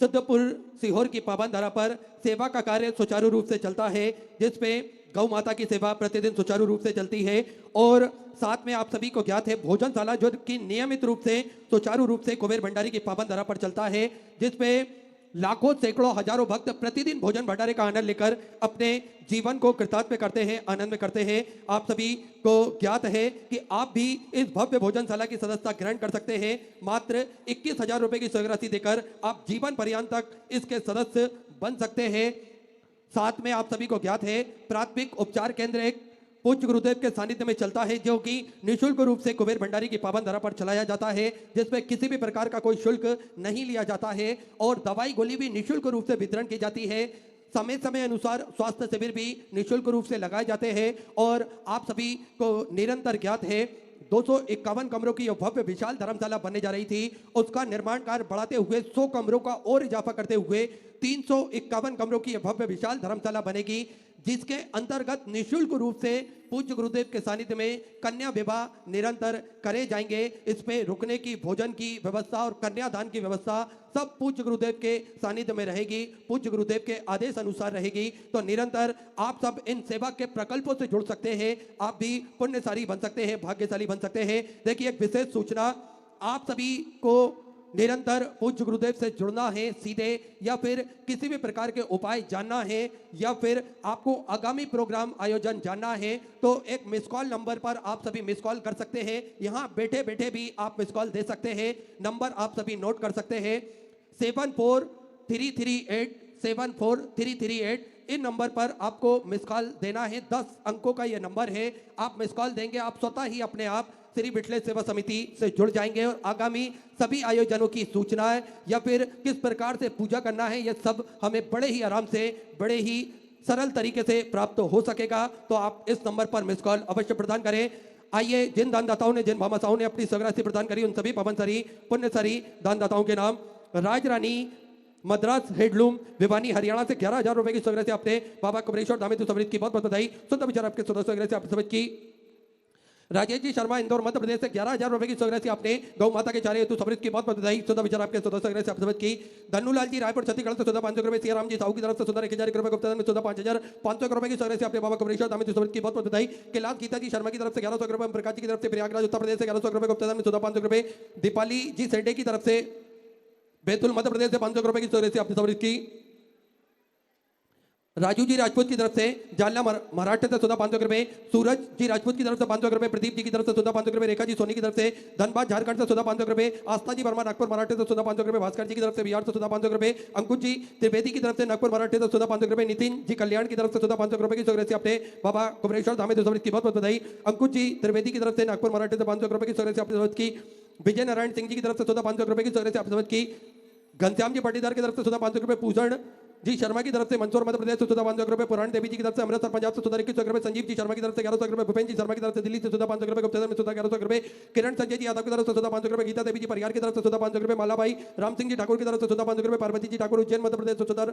सिद्धपुर सीहोर की पावन धरा पर सेवा का कार्य सुचारू रूप से चलता है, जिसपे गौ माता की सेवा प्रतिदिन सुचारू रूप से चलती है। और साथ में आप सभी को ज्ञात है भोजनशाला जो कि नियमित रूप से सुचारू रूप से कुबेर भंडारी की पावन धरा पर चलता है, जिसपे लाखों सैकड़ों हजारों भक्त प्रतिदिन भोजन भंडारे का आनंद लेकर अपने जीवन को कृतार्थ करते हैं, आनंद में करते हैं। आप सभी को ज्ञात है कि आप भी इस भव्य भोजनशाला की सदस्यता ग्रहण कर सकते हैं। मात्र 21,000 रुपए की स्वीकृति देकर आप जीवन पर्यंत तक इसके सदस्य बन सकते हैं। साथ में आप सभी को ज्ञात है प्राथमिक उपचार केंद्र एक पूज्य गुरुदेव के सानिध्य में चलता है, जो कि निःशुल्क रूप से कुबेर भंडारी की पावन धरा पर चलाया जाता है, जिसमें किसी भी प्रकार का कोई शुल्क नहीं लिया जाता है। और दवाई गोली भी निःशुल्क रूप से वितरण की जाती है। समय समय अनुसार स्वास्थ्य शिविर भी निःशुल्क रूप से लगाए जाते हैं। और आप सभी को निरंतर ज्ञात है 251 कमरों की यह भव्य विशाल धर्मशाला बनने जा रही थी, उसका निर्माण कार्य बढ़ाते हुए 100 कमरों का और इजाफा करते हुए 351 कमरों की यह भव्य विशाल धर्मशाला बनेगी, जिसके अंतर्गत निःशुल्क रूप से पूज्य गुरुदेव के सानिध्य में कन्या विवाह निरंतर करे जाएंगे। इसमें रुकने की, भोजन की व्यवस्था और कन्यादान की व्यवस्था सब पूज्य गुरुदेव के सानिध्य में रहेगी, पूज्य गुरुदेव के आदेश अनुसार रहेगी। तो निरंतर आप सब इन सेवा के प्रकल्पों से जुड़ सकते हैं, आप भी पुण्यशाली बन सकते हैं, भाग्यशाली बन सकते हैं। देखिए एक विशेष सूचना आप सभी को निरंतर पूज्य गुरुदेव से जुड़ना है सीधे, या फिर किसी भी प्रकार के उपाय जानना है, या फिर आपको आगामी प्रोग्राम आयोजन जानना है, तो एक मिस कॉल नंबर पर आप सभी मिस कॉल कर सकते हैं। यहाँ बैठे बैठे भी आप मिस कॉल दे सकते हैं। नंबर आप सभी नोट कर सकते हैं 7433874338। इन नंबर पर आपको मिस कॉल देना है। 10 अंकों का यह नंबर है। आप मिस कॉल देंगे, आप स्वतः ही अपने आप श्री बिटले सेवा समिति से जुड़ जाएंगे और आगामी सभी आयोजनों की सूचनाएं या फिर किस प्रकार से पूजा करना है, यह सब हमें बड़े ही आराम से, बड़े ही सरल तरीके से प्राप्त हो सकेगा। तो आप इस नंबर पर मिस कॉल अवश्य प्रदान करें। आइए, जिन दानदाताओं ने, जिन भामाशाहों ने अपनी स्वराशि प्रदान करी, उन सभी पवनसरी पुण्यसरी दानदाताओं के नाम राजरानी मद्रास हेडलूम भिवानी हरियाणा से 11,000 रुपए की स्वराशि आपने बाबा कमरेश्वर दामित समृद्ध की बहुत बहुत बधाई। सुंदर विचार आपके सदस्य आप समझ की। राजेश जी शर्मा इंदौर मध्य प्रदेश से 11,000 रुपए की स्वराशि आपने गौ माता के चारे हेतु समृद्ध की बहुत बधाई। सुंदर विचार आपके सदस्य आप समझ की। धनुलाल जी रायपुर छत्तीसगढ़ से सुधा 500 रुपए। सियाराम जी साहू की तरफ से सुंदर 1,000 रुपए गुप्ता में सुधा 5,500 रुपए की स्वराशि आपने बाबा कमरेश्वर दामित समृद्ध की बहुत बहुत बधाई। कैलाश गीता जी शर्मा की तरफ से 1100 रुपए। प्रकाश जी की तरफ से प्रयागराज उत्तर प्रदेश से 1100 रुपए गुप्ता में सुधा 500 रुपए। दीपाली जी सेंडे की तरफ से बैतूल मध्य प्रदेश से 500 रुपए की स्वराशि आपने समृद्ध की। राजू जी राजपूत की तरफ से जालना महाराष्ट्र से सुधा 500 रुपए। सूरज जी राजपूत की तरफ से 500 रुपए। प्रदीप जी की तरफ से सुधा 500 रुपए। रेखा जी सोनी की तरफ से धनबाद झारखंड से सुधा 500 रुपए। आस्था जी वर्मा नागपुर महाराष्ट्र से सुधा 500 रुपए। भास्कर जी की तरफ से बिहार से सुधा 500 रुपए। अंकुश जी त्रिवेदी की तरफ से नागपुर महाराष्ट्र से सुधा 500 रुपए। नितिन जी कल्याण की तरफ से सुधा 500 रुपए की स्वराशि आपने बाबा कुमरेश्वर धामे की बहुत बहुत बधाई। अंकुश जी त्रिवेदी की तरफ से नागपुर महाराष्ट्र से 500 रुपए की स्वराशि आपने समझ की। विजय नारायण सिंह जी की तरफ से सुधा 500 रुपए की स्वराशि आपने समझ की। घनश्याम जी पाटीदार की तरफ से सुधा 500 रुपए। पूजन जी शर्मा की तरफ से मंदसौर मध्य प्रदेश से सुधा 500 रुपए। पुराण देवी जी की तरफ से अमृतसर पंजाब से सुधा 21 रुपए। संजीव जी शर्मा की तरफ से 1100 रुपए। भूपेन जी शर्मा की तरफ से दिल्ली से सुधा 500 रुपए। गुप्तेश्वर में सुधा 1100 रुपए। किरण संजय जी यादव की तरफ से सुधा 500 रुपए। गीता देवी जी परिहार की तरफ से सुधा 500 रुपए। मालाबाई राम सिंह जी ठाकुर की तरफ से सुधा 500 रुपए। पार्वती जी ठाकुर उज्जैन मध्य प्रदेश से सुधा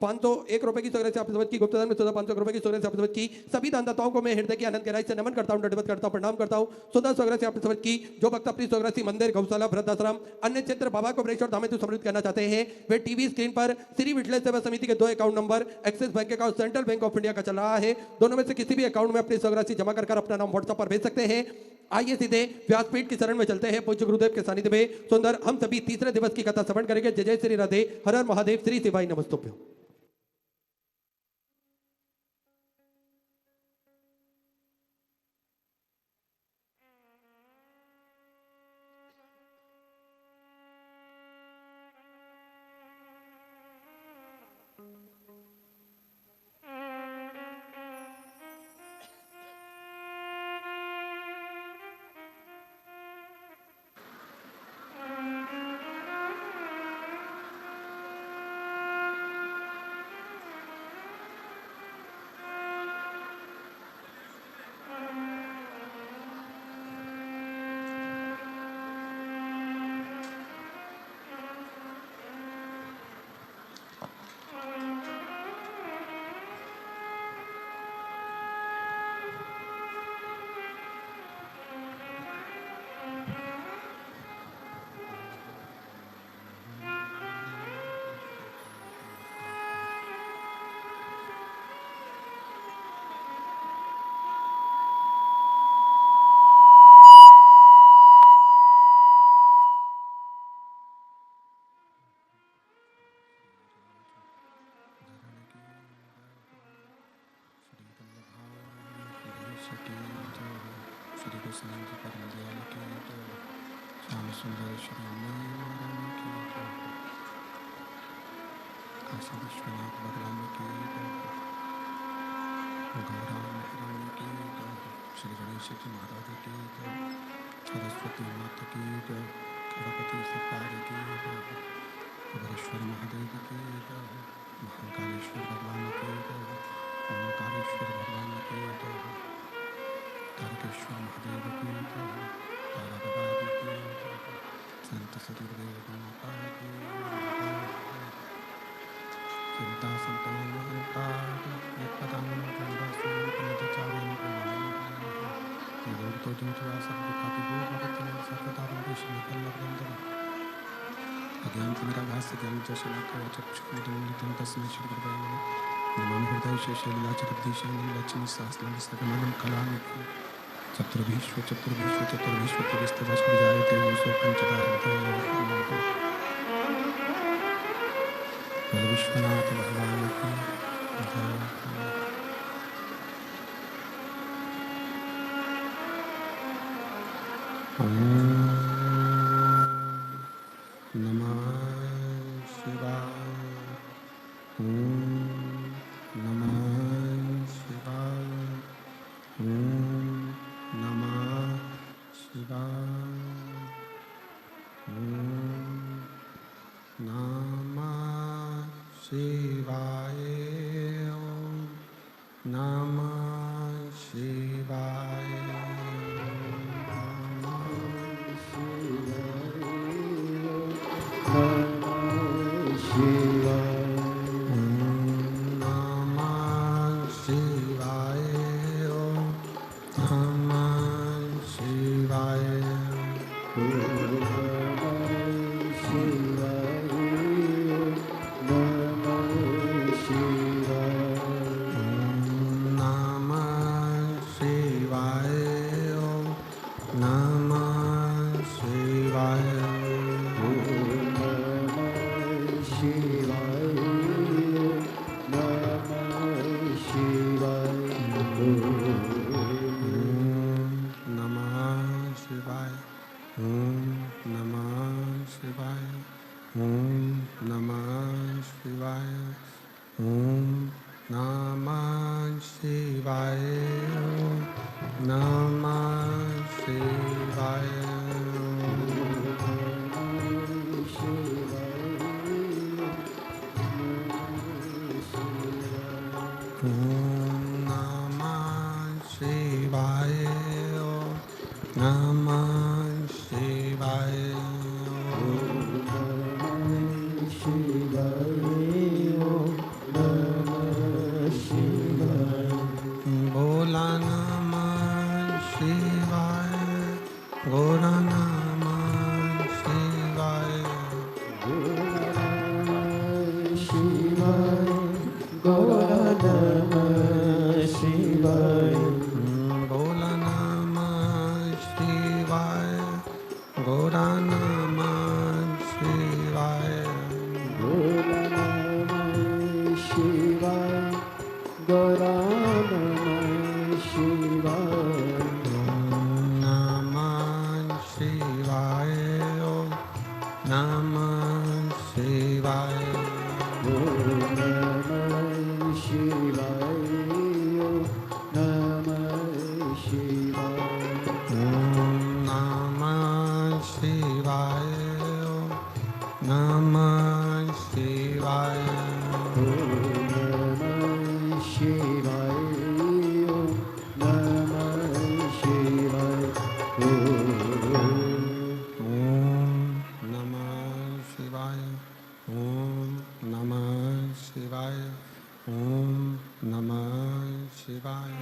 501 रुपए की स्वराशि आपने समझ की। गुप्तेश्वर में सुधा 500 रुपए की स्वराशि आपने समझ की। सभी दानदाताओं को मैं हृदय की आनंद गहराई से नमन करता हूं, दंडवत करता हूं, प्रणाम करता हूं। सुधा स्वराशि आपने समझ की। जो भक्त अपनी स्वराशि मंदिर, गौशाला, वृद्धाश्रम, अन्य क्षेत्र बाबा कमरेश्वर धामे तो समृद्ध करना चाहते हैं, वे टीवी स्क्रीन पर श्री विटले सेवा समिति के 2 account number axis bank account, central bank of India का चल रहा है। दोनों में से किसी भी अकाउंट में अपनी स्वराशि जमा कर अपना नाम व्हाट्सएप पर भेज सकते हैं। आइए सीधे व्यासपीठ की शरण में चलते हैं। पूज्य गुरुदेव के सानिध्य में सुंदर हम सभी तीसरे दिवस की कथा श्रवण करेंगे। जय जय श्री राधे, हर हर महादेव, श्री शिवाय नमस्तुभ्यं। श्री कृष्ण जी परम दयाल की जय। श्याम सुंदर श्री महारानी की जय। काशी विश्वनाथ भगवान की जय। गौरा महारानी की जय। श्री गणेश जी महाराज की जय। सरस्वती माता की जय। गणपति सरकार की जय। भुवनेश्वर महादेव की जय। महाकालेश्वर भगवान की जय। ओंकारेश्वर भगवान की जय। तारकेश्वर महादेव की जय। तारा बाबा की जय। संत सदगुरुदेव माता की चिंता संतान पदम कंदाचार्य तो जिंतुआ सर्वपापी हो भगत सर्वदा निकल अज्ञान तिमिराभास्य ज्ञान जशनाथ चक्षुर्मिलितं तस्मै श्रीगुरवे नमः। नमामि हृदय शेषे लीलाचरब्धीशं लक्ष्मी सहस्रनाम सकमलं कलामि चतुर्भीष्व चतुर्भीष्व चतुर्भीष्व चतुर्भीष्वजायते सो पंचदा विश्वनाथ भगवान की जय। नमः शिवाय। नमः शिवाय। नमः शिवाय। नमः शिवाय। नमः शिवाय।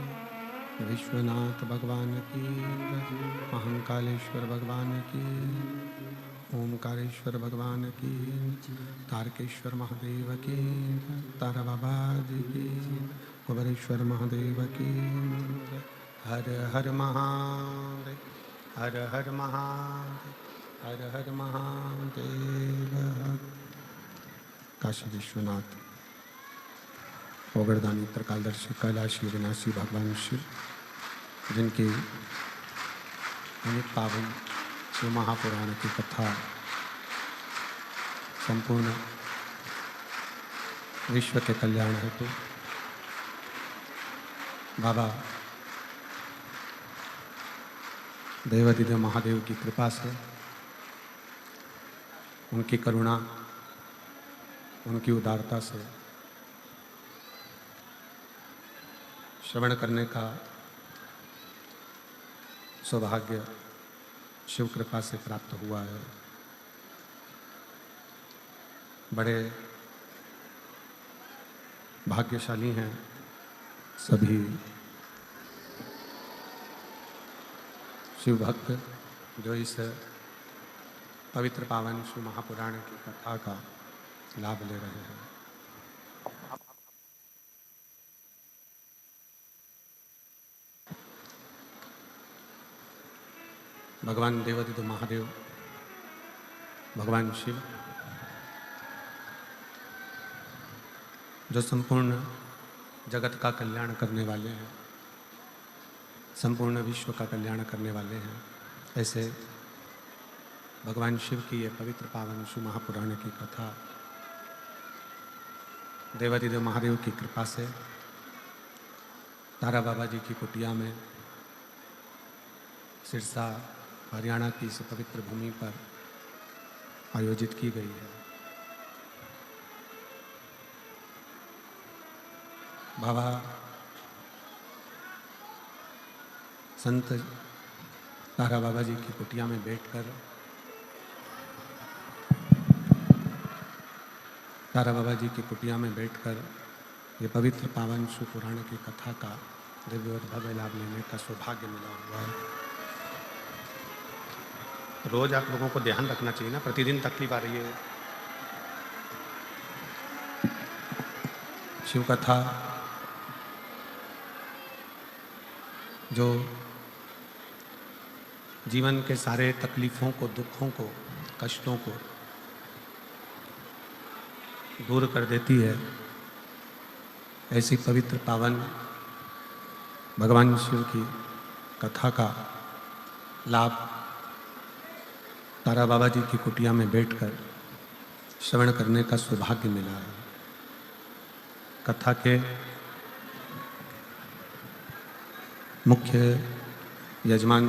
विश्वनाथ भगवान की जय। महाकालेश्वर भगवान की, ओमकारेश्वर भगवान की, तारकेश्वर महादेव की, तारा बाबा जी की, कुबेरेश्वर महादेव की। हर हर महादेव, हर हर महादेव, हर हर महादेव। काशी विश्वनाथ ओगरदानी त्रिकालदर्शी कैलाशी विनाशी भगवान शिव, जिनकी अनेक पावन शिव महापुराण की कथा संपूर्ण विश्व के कल्याण हेतु बाबा देवादिदेव महादेव की कृपा से, उनकी करुणा, उनकी उदारता से श्रवण करने का सौभाग्य शिव कृपा से प्राप्त हुआ है। बड़े भाग्यशाली हैं सभी शिव भक्त जो इस पवित्र पावन शिव महापुराण की कथा का लाभ ले रहे हैं। भगवान देवादिदेव महादेव, भगवान शिव, जो संपूर्ण जगत का कल्याण करने वाले हैं, संपूर्ण विश्व का कल्याण करने वाले हैं, ऐसे भगवान शिव की ये पवित्र पावन शिव महापुराण की कथा देवादिदेव महादेव की कृपा से तारा बाबा जी की कुटिया में सिरसा हरियाणा की इस पवित्र भूमि पर आयोजित की गई है। बाबा संत तारा बाबा जी की कुटिया में बैठकर तारा बाबा जी की कुटिया में बैठकर ये पवित्र पावन शिव पुराण की कथा का दिव्य और भव्य लाभ लेने का सौभाग्य मिला हुआ है। रोज आप लोगों को ध्यान रखना चाहिए ना, प्रतिदिन तकलीफ आ रही है। शिव कथा जो जीवन के सारे तकलीफों को, दुखों को, कष्टों को दूर कर देती है, ऐसी पवित्र पावन भगवान शिव की कथा का लाभ तारा बाबा जी की कुटिया में बैठकर श्रवण करने का सौभाग्य मिला है। कथा के मुख्य यजमान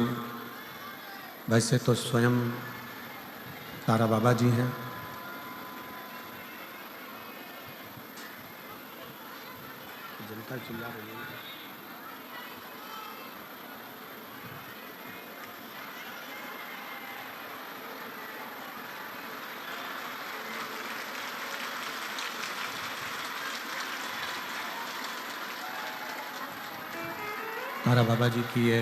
वैसे तो स्वयं तारा बाबा जी हैं, जनता चिल्ला रही है। तारा बाबा जी की ये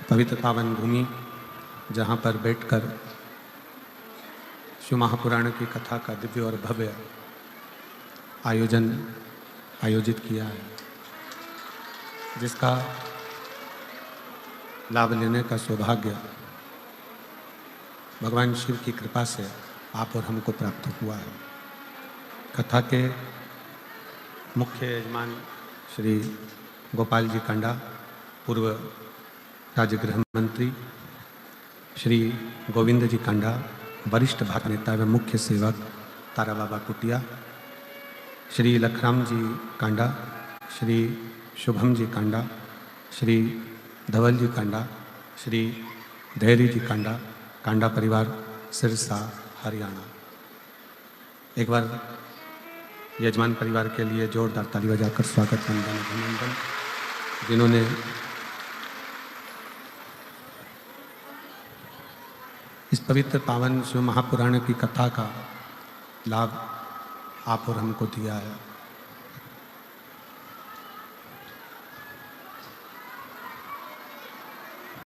पवित्र पावन भूमि, जहाँ पर बैठकर शिव महापुराण की कथा का दिव्य और भव्य आयोजित किया है, जिसका लाभ लेने का सौभाग्य भगवान शिव की कृपा से आप और हमको प्राप्त हुआ है। कथा के मुख्य यजमान श्री गोपाल जी कांडा, पूर्व राज्य गृह मंत्री, श्री गोविंद जी कांडा, वरिष्ठ भाजपा नेता एवं मुख्य सेवक तारा बाबा कुटिया, श्री लखराम जी कांडा, श्री शुभम जी कांडा, श्री धवल जी कांडा, श्री धैर्य जी कांडा, कांडा परिवार सिरसा हरियाणा। एक बार यजमान परिवार के लिए जोरदार ताली बजाकर स्वागत, वंदन, अभिनंदन, जिन्होंने इस पवित्र पावन शिव महापुराण की कथा का लाभ आप और हमको दिया है।